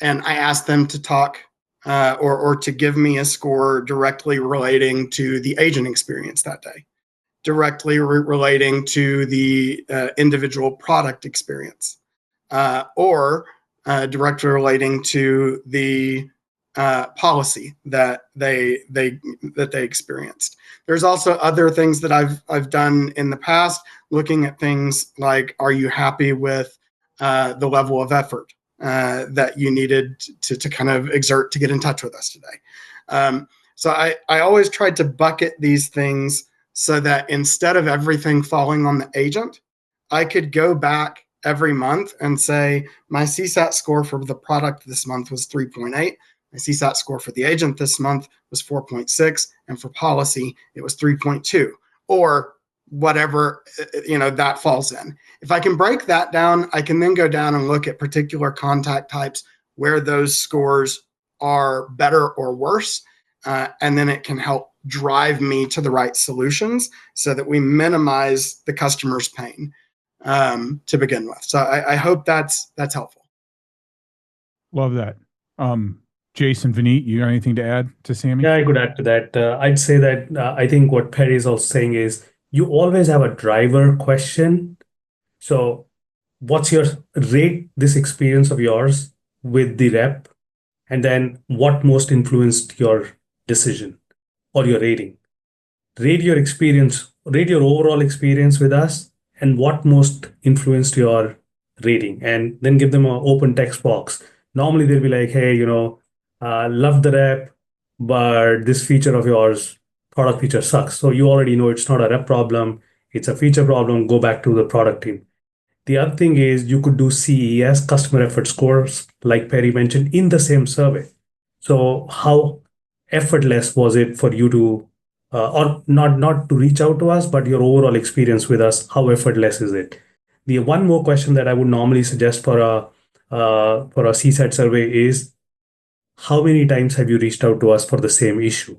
I ask them to talk or to give me a score directly relating to the agent experience that day, directly relating to the individual product experience, or directly relating to the policy that they experienced. There's also other things that I've done in the past, looking at things like, are you happy with the level of effort that you needed to kind of exert to get in touch with us today? So I always tried to bucket these things so that instead of everything falling on the agent, I could go back every month and say, my CSAT score for the product this month was 3.8. My CSAT score for the agent this month was 4.6. And for policy, it was 3.2, or whatever, that falls in. If I can break that down, I can then go down and look at particular contact types where those scores are better or worse. And then it can help drive me to the right solutions so that we minimize the customer's pain to begin with. So I hope that's helpful.
Love that. Jason, Vineet, you got anything to add to Sammy?
Yeah, I could add to that. I'd say that I think what Perry is also saying is you always have a driver question. So what's your rate this experience of yours with the rep? And then what most influenced your decision or your rating? Rate your experience, rate your overall experience with us, and what most influenced your rating. And then give them an open text box. Normally they'll be like, hey, love the rep, but this feature of yours, product feature sucks. So you already know it's not a rep problem, it's a feature problem. Go back to the product team. The other thing is you could do CES, customer effort scores, like Perry mentioned, in the same survey. So how effortless was it for you to, or not to reach out to us, but your overall experience with us, how effortless is it? The one more question that I would normally suggest for a CSAT survey is, how many times have you reached out to us for the same issue?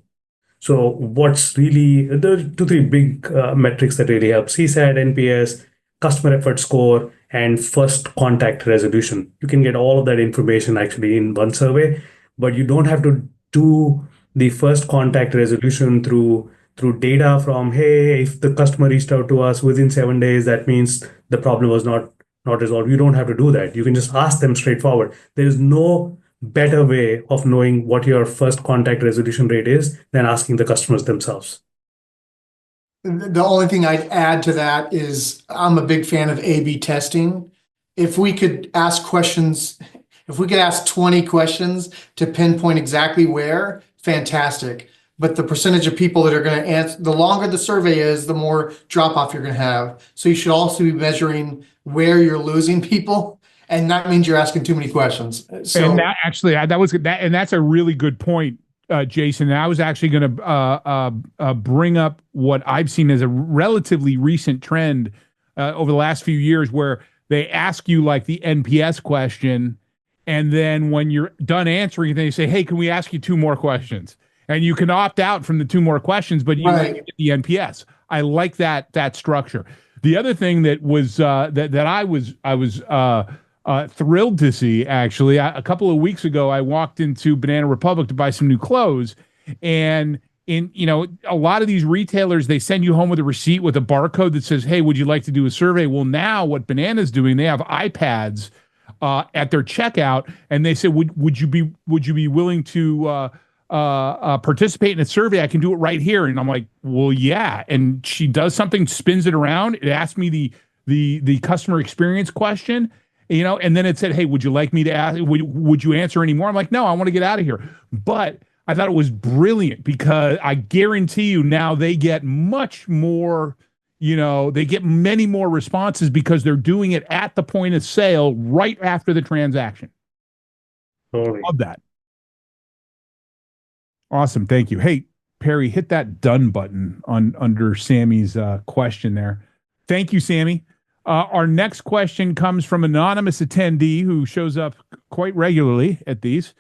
So what's really, there are 2-3 big metrics that really help: CSAT, NPS, customer effort score, and first contact resolution. You can get all of that information actually in one survey, but you don't have to do the first contact resolution through data from, hey, if the customer reached out to us within 7 days, that means the problem was not resolved. You don't have to do that. You can just ask them straightforward. There is no better way of knowing what your first contact resolution rate is than asking the customers themselves.
The only thing I'd add to that is I'm a big fan of A/B testing. If we could ask 20 questions to pinpoint exactly where, fantastic. But the percentage of people that are going to answer, the longer the survey is, the more drop off you're going to have. So you should also be measuring where you're losing people. And that means you're asking too many questions. So,
and that actually, that was that, and that's a really good point, Jason. And I was actually going to bring up what I've seen as a relatively recent trend over the last few years, where they ask you like the NPS question, and then when you're done answering, they say, "Hey, can we ask you two more questions?" And you can opt out from the two more questions, but you get the NPS. I like that structure. The other thing that was that I was thrilled to see, actually, a couple of weeks ago, I walked into Banana Republic to buy some new clothes, and a lot of these retailers, they send you home with a receipt with a barcode that says, "Hey, would you like to do a survey?" Well, now what Banana's doing, they have iPads at their checkout, and they say, "Would you be willing to participate in a survey? I can do it right here." And I'm like, "Well, yeah." And she does something, spins it around. It asked me the customer experience question, and then it said, "Hey, would you like me to ask? Would you answer any more?" I'm like, "No, I want to get out of here." But I thought it was brilliant, because I guarantee you now they get much more. They get many more responses because they're doing it at the point of sale right after the transaction.
Totally.
Love that. Awesome. Thank you. Hey, Perry, hit that done button under Sammy's question there. Thank you, Sammy. Our next question comes from anonymous attendee who shows up quite regularly at these.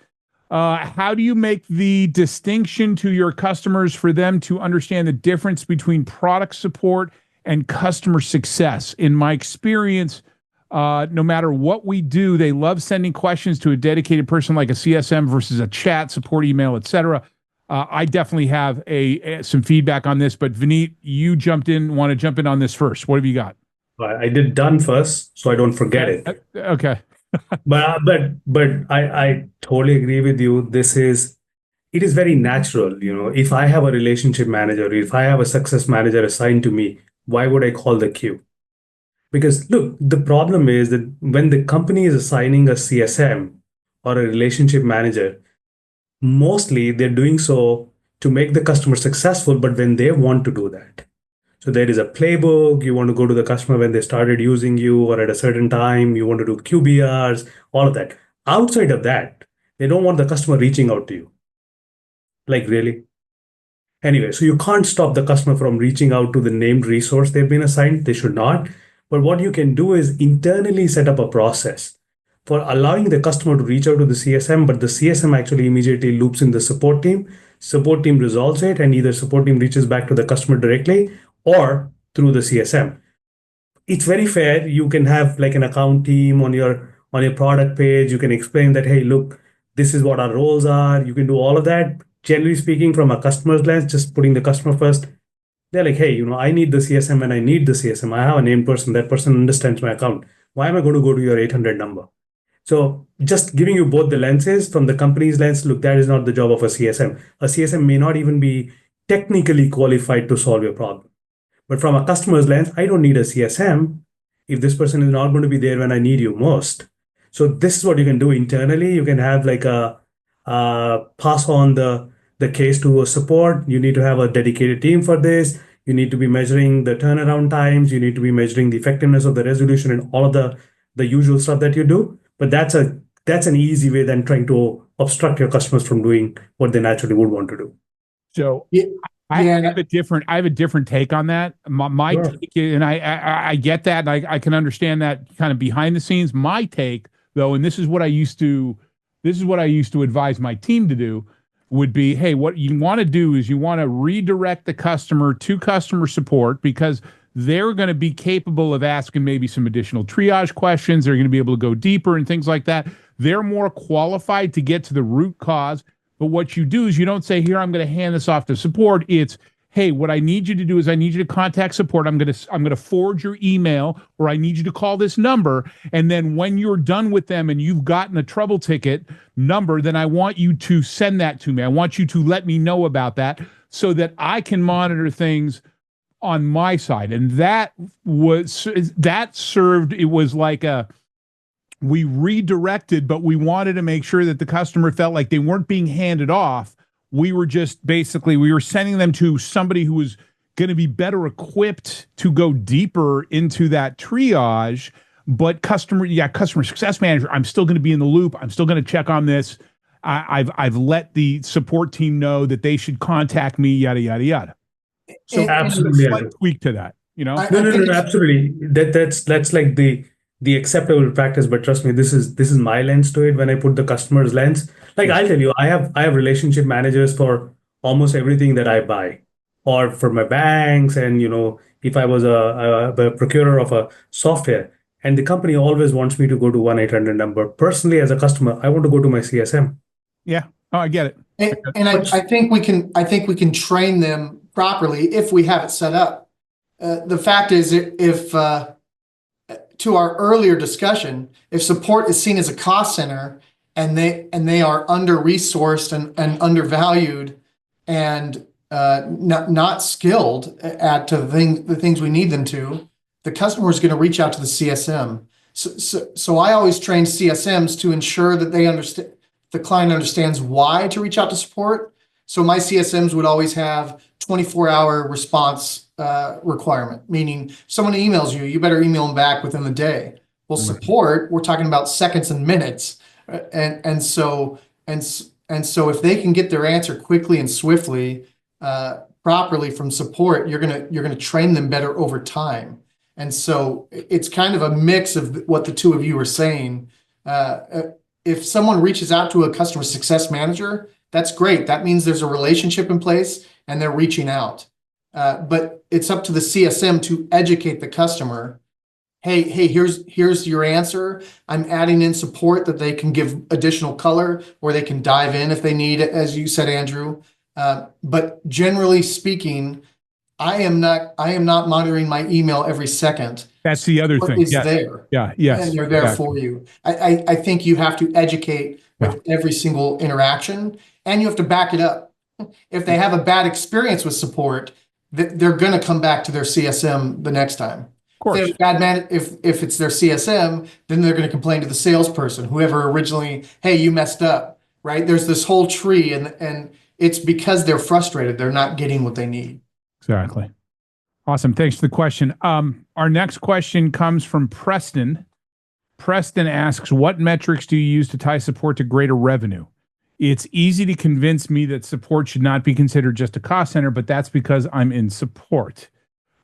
How do you make the distinction to your customers for them to understand the difference between product support and customer success? In my experience, no matter what we do, they love sending questions to a dedicated person like a CSM versus a chat, support email, etc. I definitely have some feedback on this, but Vineet, you want to jump in on this first. What have you got?
I did done first, so I don't forget it.
Okay.
But I totally agree with you. It is very natural. If I have a relationship manager, if I have a success manager assigned to me, why would I call the queue? Because look, the problem is that when the company is assigning a CSM or a relationship manager, mostly they're doing so to make the customer successful, but when they want to do that. So there is a playbook. You want to go to the customer when they started using you, or at a certain time, you want to do QBRs, all of that. Outside of that, they don't want the customer reaching out to you. Like, really? Anyway, so you can't stop the customer from reaching out to the named resource they've been assigned. They should not. But what you can do is internally set up a process for allowing the customer to reach out to the CSM, but the CSM actually immediately loops in the support team. Support team resolves it, and either support team reaches back to the customer directly or through the CSM. It's very fair. You can have like an account team on your product page. You can explain that, hey, look, this is what our roles are. You can do all of that. Generally speaking, from a customer's lens, just putting the customer first, they're like, hey, I need the CSM and I need the CSM. I have a named person. That person understands my account. Why am I going to go to your 800 number? So just giving you both the lenses. From the company's lens, look, that is not the job of a CSM. A CSM may not even be technically qualified to solve your problem. But from a customer's lens, I don't need a CSM if this person is not going to be there when I need you most. So this is what you can do internally. You can have like a pass on the case to a support. You need to have a dedicated team for this. You need to be measuring the turnaround times. You need to be measuring the effectiveness of the resolution and all of the usual stuff that you do. But that's an easy way than trying to obstruct your customers from doing what they naturally would want to do.
So I have a different take on that. My
Sure.
take, and I get that, and I can understand that kind of behind the scenes. My take, though, and this is what I used to advise my team to do, would be, hey, what you want to do is you want to redirect the customer to customer support, because they're going to be capable of asking maybe some additional triage questions. They're going to be able to go deeper and things like that. They're more qualified to get to the root cause. But what you do is you don't say, here, I'm going to hand this off to support. It's, hey, what I need you to do is I need you to contact support. I'm going to forward your email, or I need you to call this number. And then when you're done with them and you've gotten a trouble ticket number, then I want you to send that to me. I want you to let me know about that so that I can monitor things on my side. And that served, it was like we redirected, but we wanted to make sure that the customer felt like they weren't being handed off. We were sending them to somebody who was going to be better equipped to go deeper into that triage. But customer success manager, I'm still going to be in the loop. I'm still going to check on this. I've let the support team know that they should contact me, yada, yada, yada. So
Absolutely,
a slight
Andrew.
tweak to that, you know?
No, absolutely. That's like the acceptable practice. But trust me, this is my lens to it. When I put the customer's lens, like I'll tell you, I have relationship managers for almost everything that I buy, or for my banks, and if I was a procurer of a software, and the company always wants me to go to 1-800 number. Personally, as a customer, I want to go to my CSM.
Yeah. Oh, I get it.
And I think we can train them properly if we have it set up. The fact is, if to our earlier discussion, if support is seen as a cost center and they are under resourced and undervalued and not skilled at the things we need them to, the customer is going to reach out to the CSM. So I always train CSMs to ensure that they understand, the client understands why to reach out to support. So my CSMs would always have 24-hour response requirement, meaning someone emails you, you better email them back within the day. Well, support, we're talking about seconds and minutes, and so if they can get their answer quickly and swiftly, properly from support, you're gonna train them better over time. And so it's kind of a mix of what the two of you are saying. If someone reaches out to a customer success manager, that's great. That means there's a relationship in place and they're reaching out. But it's up to the CSM to educate the customer. Hey, here's your answer. I'm adding in support that they can give additional color, or they can dive in if they need it, as you said, Andrew. But generally speaking, I am not monitoring my email every second.
That's the other thing.
Is there?
Yeah. Yes.
And they're there for you. I think you have to educate with every single interaction, and you have to back it up. If they have a bad experience with support, they're going to come back to their CSM the next time.
Of course.
If they have bad if it's their CSM, then they're going to complain to the salesperson, whoever originally, hey, you messed up, right? There's this whole tree, and it's because they're frustrated. They're not getting what they need.
Exactly. Awesome. Thanks for the question. Our next question comes from Preston. Preston asks, what metrics do you use to tie support to greater revenue? It's easy to convince me that support should not be considered just a cost center, but that's because I'm in support.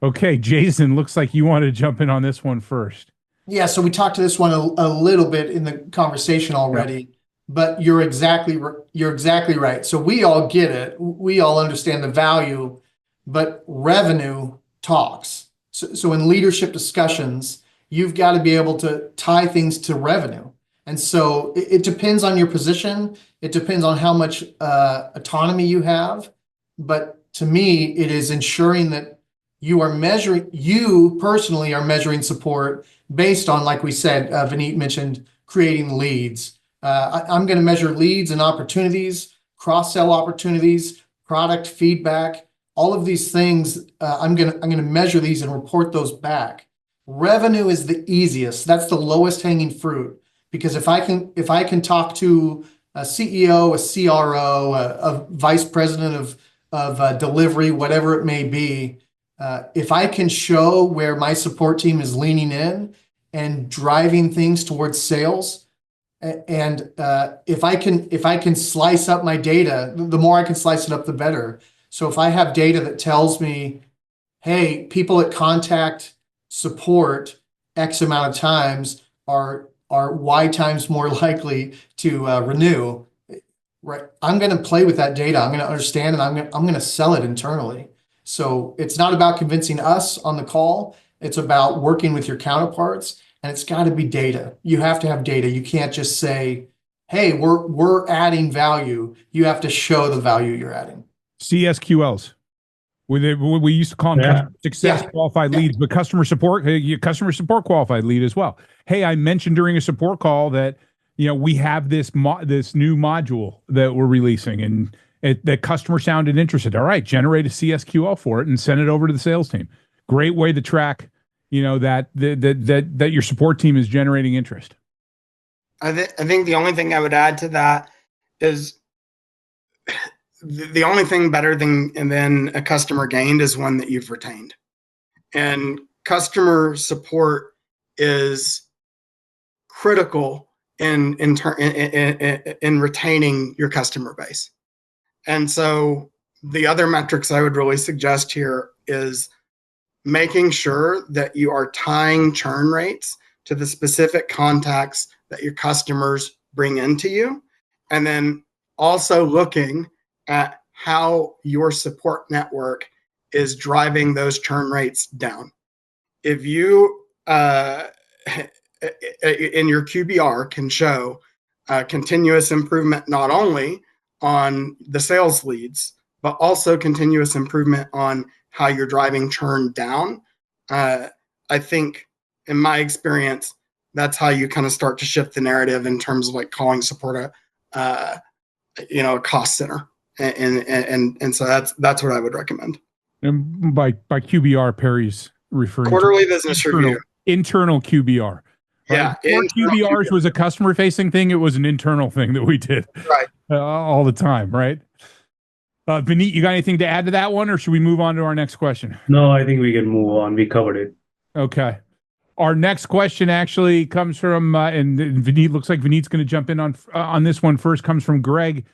Okay, Jason, looks like you want to jump in on this one first.
Yeah, so we talked to this one a little bit in the conversation already, but you're exactly right. So we all get it. We all understand the value, but revenue talks. So in leadership discussions, you've got to be able to tie things to revenue. And so it depends on your position. It depends on how much autonomy you have. But to me, it is ensuring that you personally are measuring support based on, like we said, Vineet mentioned, creating leads. I'm going to measure leads and opportunities, cross-sell opportunities, product feedback, all of these things. I'm going to measure these and report those back. Revenue is the easiest. That's the lowest hanging fruit. Because if I can talk to a CEO, a CRO, a vice president of delivery, whatever it may be, if I can show where my support team is leaning in and driving things towards sales, and if I can slice up my data, the more I can slice it up, the better. So if I have data that tells me, hey, people that contact support X amount of times are Y times more likely to renew, right? I'm going to play with that data. I'm going to understand, and I'm going to sell it internally. So it's not about convincing us on the call. It's about working with your counterparts, and it's got to be data. You have to have data. You can't just say, hey, we're adding value. You have to show the value you're adding.
CSQLs. We used to call them customer success qualified leads, but customer support qualified lead as well. Hey, I mentioned during a support call that we have this new module that we're releasing, and the customer sounded interested. All right, generate a CSQL for it and send it over to the sales team. Great way to track, that your support team is generating interest.
I think the only thing I would add to that is the only thing better than a customer gained is one that you've retained. And customer support is critical in retaining your customer base. And so the other metrics I would really suggest here is making sure that you are tying churn rates to the specific contacts that your customers bring into you, and then also looking at how your support network is driving those churn rates down. If you in your QBR can show continuous improvement not only on the sales leads, but also continuous improvement on how you're driving churn down, I think in my experience, that's how you kind of start to shift the narrative in terms of like calling support a cost center. And so that's what I would recommend.
And by QBR, Perry's referring
quarterly
to
business review.
Internal QBR. Right?
Yeah.
Before QBRs was a customer facing thing, it was an internal thing that we did all the time, right? Vineet, you got anything to add to that one, or should we move on to our next question?
No, I think we can move on. We covered it.
Okay. Our next question actually comes from, and Vineet, looks like Vineet's going to jump in on this one first, comes from Greg.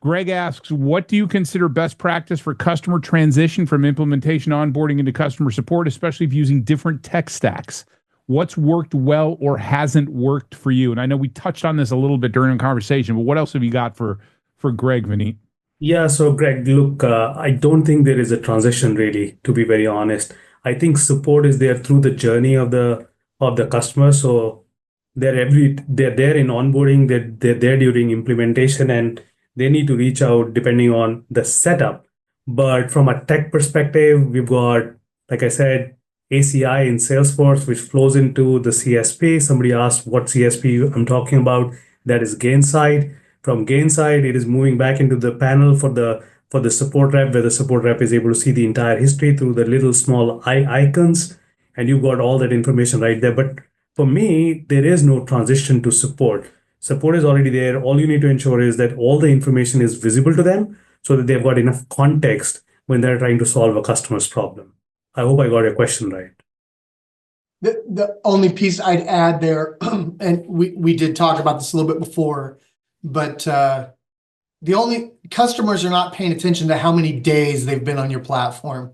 Greg asks, what do you consider best practice for customer transition from implementation onboarding into customer support, especially if using different tech stacks? What's worked well or hasn't worked for you? And I know we touched on this a little bit during the conversation, but what else have you got for Greg, Vineet?
Yeah, so Greg, look, I don't think there is a transition really, to be very honest. I think support is there through the journey of the customer. So they're there in onboarding, they're there during implementation, and they need to reach out depending on the setup. But from a tech perspective, we've got, like I said, ACI in Salesforce, which flows into the CSP. Somebody asked what CSP I'm talking about. That is Gainsight. From Gainsight, it is moving back into the panel for the support rep, where the support rep is able to see the entire history through the little small icons, and you've got all that information right there. But for me, there is no transition to support. Support is already there. All you need to ensure is that all the information is visible to them so that they've got enough context when they're trying to solve a customer's problem. I hope I got your question right.
The only piece I'd add there, and we did talk about this a little bit before, but the only customers are not paying attention to how many days they've been on your platform,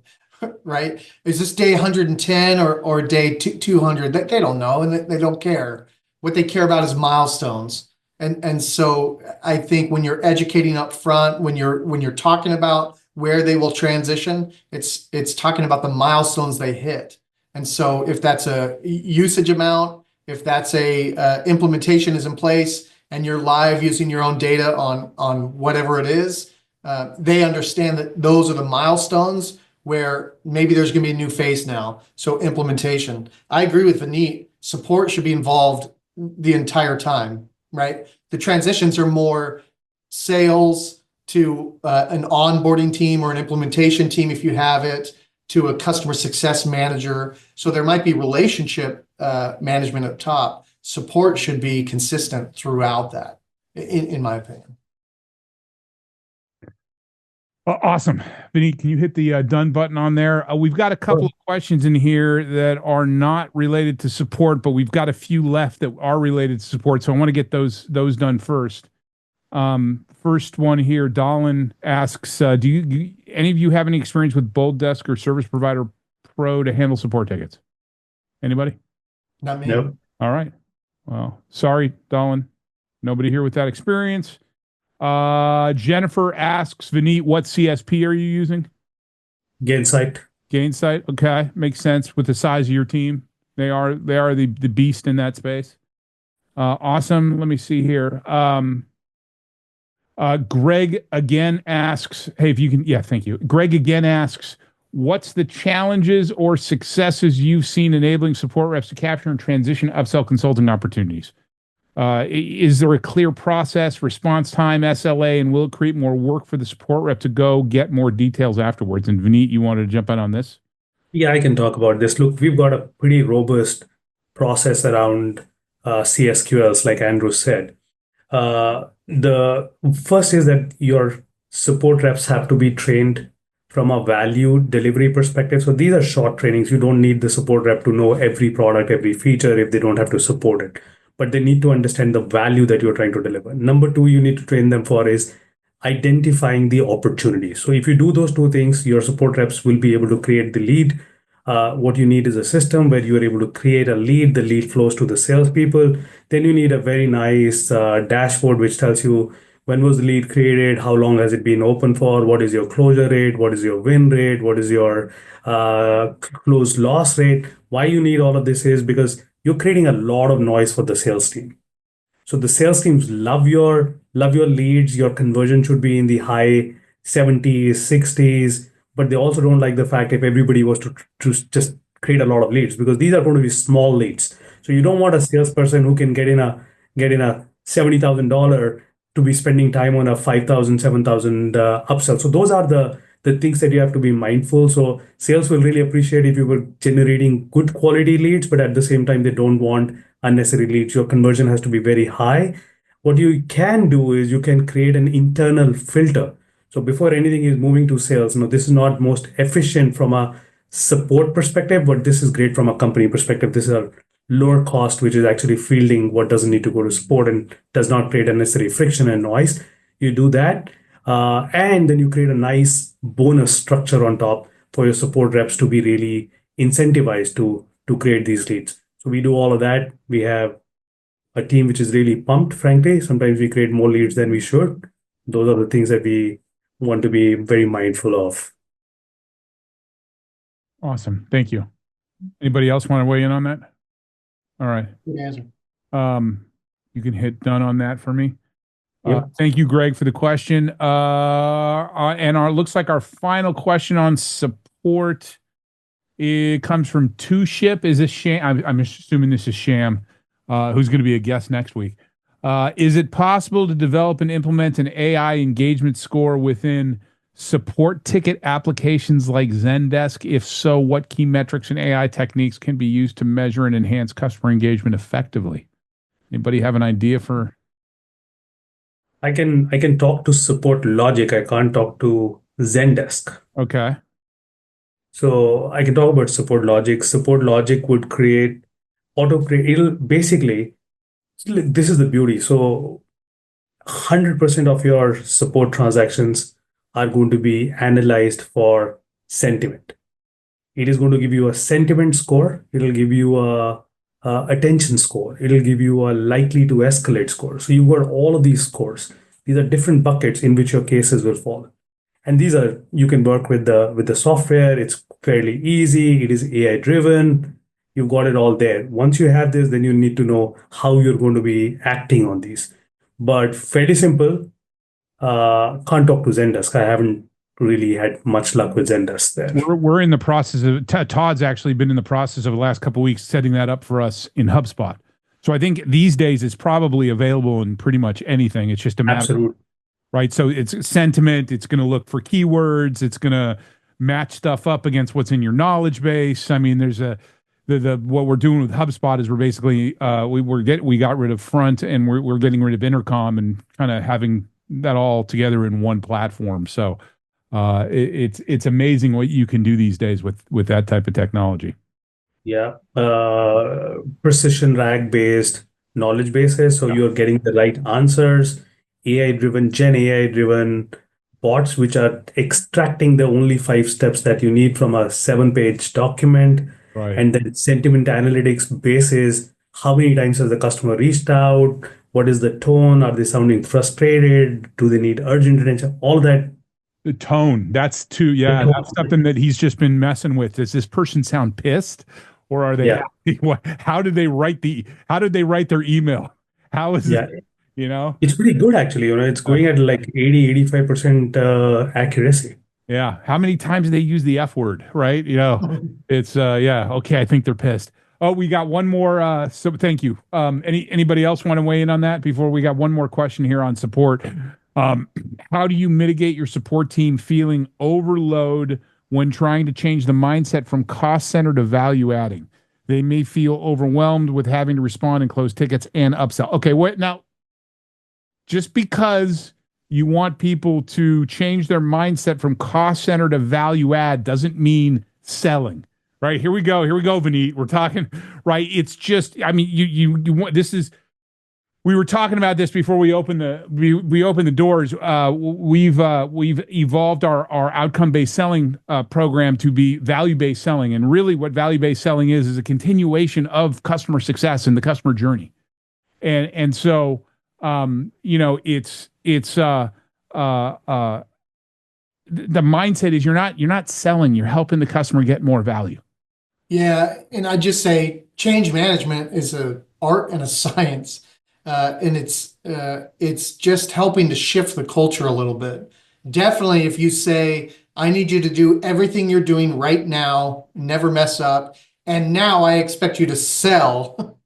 right? Is this day 110 or day 200? They don't know, and they don't care. What they care about is milestones. And so I think when you're educating up front, when you're talking about where they will transition, it's talking about the milestones they hit. And so if that's a usage amount, if that's a implementation is in place, and you're live using your own data on whatever it is, they understand that those are the milestones where maybe there's going to be a new phase now. So implementation. I agree with Vineet. Support should be involved the entire time, right? The transitions are more sales to an onboarding team or an implementation team, if you have it, to a customer success manager. So there might be relationship management up top. Support should be consistent throughout that, in my opinion.
Awesome. Vineet, can you hit the done button on there? We've got a couple of questions in here that are not related to support, but we've got a few left that are related to support. So I want to get those done first. First one here, Dahlin asks, do any of you have any experience with Bold Desk or Service Provider Pro to handle support tickets? Anybody?
Not me.
Nope.
All right. Well, sorry, Dahlin. Nobody here with that experience. Jennifer asks, Vineet, what CSP are you using?
Gainsight.
Gainsight. Okay. Makes sense with the size of your team. They are the beast in that space. Awesome. Let me see here. Greg again asks, hey, if you can, yeah, thank you. Greg again asks, what's the challenges or successes you've seen enabling support reps to capture and transition upsell consulting opportunities? Is there a clear process, response time, SLA, and will it create more work for the support rep to go get more details afterwards? And Vineet, you wanted to jump in on this?
Yeah, I can talk about this. Look, we've got a pretty robust process around CSQLs, like Andrew said. The first is that your support reps have to be trained from a value delivery perspective. So these are short trainings. You don't need the support rep to know every product, every feature if they don't have to support it. but they need to understand the value that you're trying to deliver. Number two, you need to train them for is identifying the opportunity. So if you do those two things, your support reps will be able to create the lead. What you need is a system where you are able to create a lead. The lead flows to the salespeople. Then you need a very nice dashboard which tells you when was the lead created, how long has it been open for, what is your closure rate, what is your win rate, what is your close loss rate. Why you need all of this is because you're creating a lot of noise for the sales team. So the sales teams love your leads. Your conversion should be in the high 70s, 60s, but they also don't like the fact if everybody was to just create a lot of leads because these are going to be small leads. So you don't want a salesperson who can get in a $70,000 to be spending time on a 5,000, 7,000 upsell. So those are the things that you have to be mindful. So sales will really appreciate if you were generating good quality leads, but at the same time, they don't want unnecessary leads. Your conversion has to be very high. What you can do is you can create an internal filter. So before anything is moving to sales, this is not most efficient from a support perspective, but this is great from a company perspective. This is a lower cost, which is actually fielding what doesn't need to go to support and does not create unnecessary friction and noise. You do that, and then you create a nice bonus structure on top for your support reps to be really incentivized to create these leads. So we do all of that. We have a team which is really pumped, frankly. Sometimes we create more leads than we should. Those are the things that we want to be very mindful of.
Awesome. Thank you. Anybody else want to weigh in on that? All right.
Good answer.
You can hit done on that for me.
Yep.
Thank you, Greg, for the question. And looks like our final question on support, it comes from Two Ship. Is this Sham? I'm assuming this is Sham, who's going to be a guest next week. Is it possible to develop and implement an AI engagement score within support ticket applications like Zendesk? If so, what key metrics and AI techniques can be used to measure and enhance customer engagement effectively? Anybody have an idea for?
I can talk to support logic. I can't talk to Zendesk.
Okay.
So I can talk about support logic. Support logic would auto-create. It'll basically, this is the beauty. So 100% of your support transactions are going to be analyzed for sentiment. It is going to give you a sentiment score. It'll give you a attention score. It'll give you a likely to escalate score. So you've got all of these scores. These are different buckets in which your cases will fall. And you can work with the software. It's fairly easy. It is AI driven. You've got it all there. Once you have this, then you need to know how you're going to be acting on these. But fairly simple. Can't talk to Zendesk. I haven't really had much luck with Zendesk there.
We're in the process of Todd's actually been in the process of the last couple of weeks setting that up for us in HubSpot. So I think these days it's probably available in pretty much anything. It's just a matter.
Absolutely.
Right. So it's sentiment. It's going to look for keywords. It's going to match stuff up against what's in your knowledge base. I mean, there's what we're doing with HubSpot is we're basically we got rid of front and we're getting rid of intercom and kind of having that all together in one platform. So it's amazing what you can do these days with that type of technology.
Yeah. Precision RAG based knowledge bases. So you're getting the right answers. AI driven, Gen AI driven bots, which are extracting the only 5 steps that you need from a 7-page document.
Right.
And then sentiment analytics basis, how many times has the customer reached out? What is the tone? Are they sounding frustrated? Do they need urgent attention? All that.
The tone. That's that's something that he's just been messing with. Does this person sound pissed? Or are they happy? How did they write their email? How is it?
It's pretty good actually. It's going at like 80-85% accuracy.
Yeah. How many times do they use the F word? Right. It's okay. I think they're pissed. Oh, we got one more. So thank you. Anybody else want to weigh in on that before we got one more question here on support? How do you mitigate your support team feeling overload when trying to change the mindset from cost center to value adding? They may feel overwhelmed with having to respond and close tickets and upsell. Okay. Now? Just because you want people to change their mindset from cost center to value add doesn't mean selling, right? Here we go, Vineet. We're talking, right? It's just, I mean, you want, this is We were talking about this before we opened we opened the doors. We've evolved our outcome-based selling program to be value-based selling, and really, what value-based selling is a continuation of customer success and the customer journey. And so it's the mindset is you're not selling, you're helping the customer get more value.
Yeah, and I just say change management is an art and a science, and it's just helping to shift the culture a little bit. Definitely, if you say, "I need you to do everything you're doing right now, never mess up," and now I expect you to sell,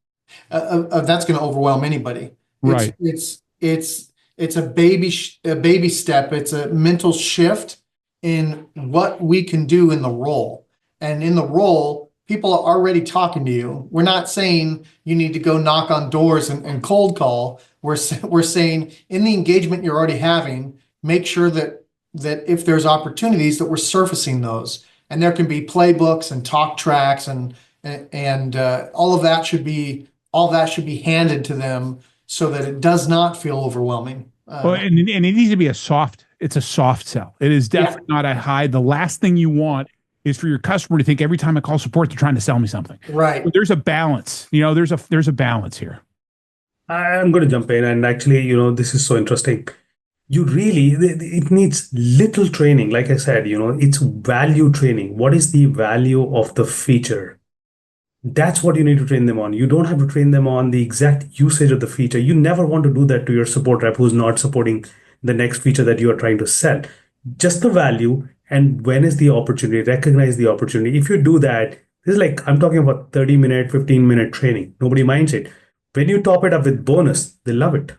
that's going to overwhelm anybody.
Right.
It's a baby step. It's a mental shift in what we can do in the role, and in the role, people are already talking to you. We're not saying you need to go knock on doors and cold call. We're saying in the engagement you're already having, make sure that if there's opportunities that we're surfacing those, and there can be playbooks and talk tracks and all of that should be handed to them so that it does not feel overwhelming.
Well, and it needs to be it's a soft sell. It is definitely not a high. The last thing you want is for your customer to think every time I call support, they're trying to sell me something.
Right.
But there's a balance. There's a balance here.
I'm going to jump in, and actually, this is so interesting. It needs little training. Like I said, it's value training. What is the value of the feature? That's what you need to train them on. You don't have to train them on the exact usage of the feature. You never want to do that to your support rep who's not supporting the next feature that you are trying to sell. Just the value, and when is the opportunity, recognize the opportunity. If you do that, this is like, I'm talking about 30-minute, 15-minute training. Nobody minds it. When you top it up with bonus, they love it.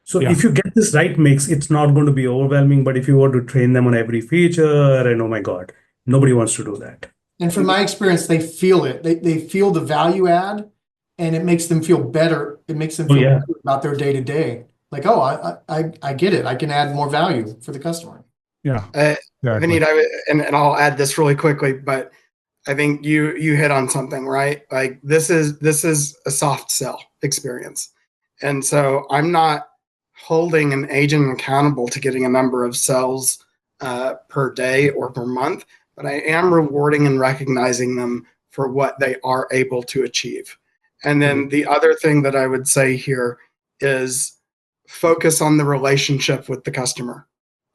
So if you get this right mix, it's not going to be overwhelming. But if you want to train them on every feature, and oh my God, nobody wants to do that.
And from my experience, they feel it. They feel the value add, and it makes them feel better. It makes them feel better about their day to day. Like, oh, I get it. I can add more value for the customer.
Yeah.
Vineet, and I'll add this really quickly, but I think you hit on something, right? Like this is a soft sell experience. And so I'm not holding an agent accountable to getting a number of sales per day or per month, but I am rewarding and recognizing them for what they are able to achieve. And then the other thing that I would say here is focus on the relationship with the customer.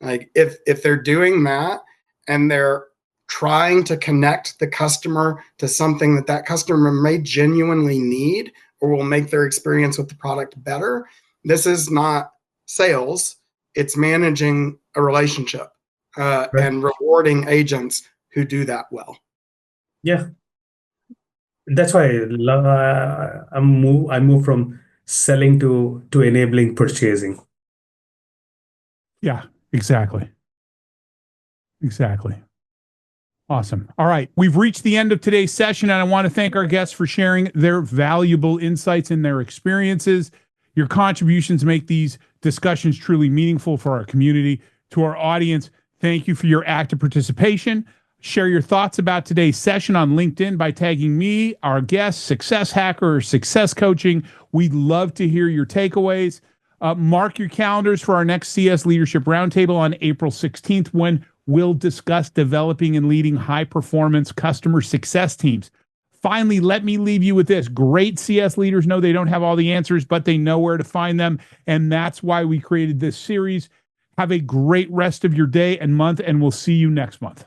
Like if they're doing that and they're trying to connect the customer to something that customer may genuinely need or will make their experience with the product better, this is not sales. It's managing a relationship and rewarding agents who do that well.
Yeah. That's why I move from selling to enabling purchasing.
Yeah, exactly. Awesome. All right. We've reached the end of today's session, and I want to thank our guests for sharing their valuable insights and their experiences. Your contributions make these discussions truly meaningful for our community. To our audience, thank you for your active participation. Share your thoughts about today's session on LinkedIn by tagging me, our guest, Success Hacker, or Success Coaching. We'd love to hear your takeaways. Mark your calendars for our next CS Leadership Roundtable on April 16th, when we'll discuss developing and leading high-performance customer success teams. Finally, let me leave you with this. Great CS leaders know they don't have all the answers, but they know where to find them, and that's why we created this series. Have a great rest of your day and month, and we'll see you next month.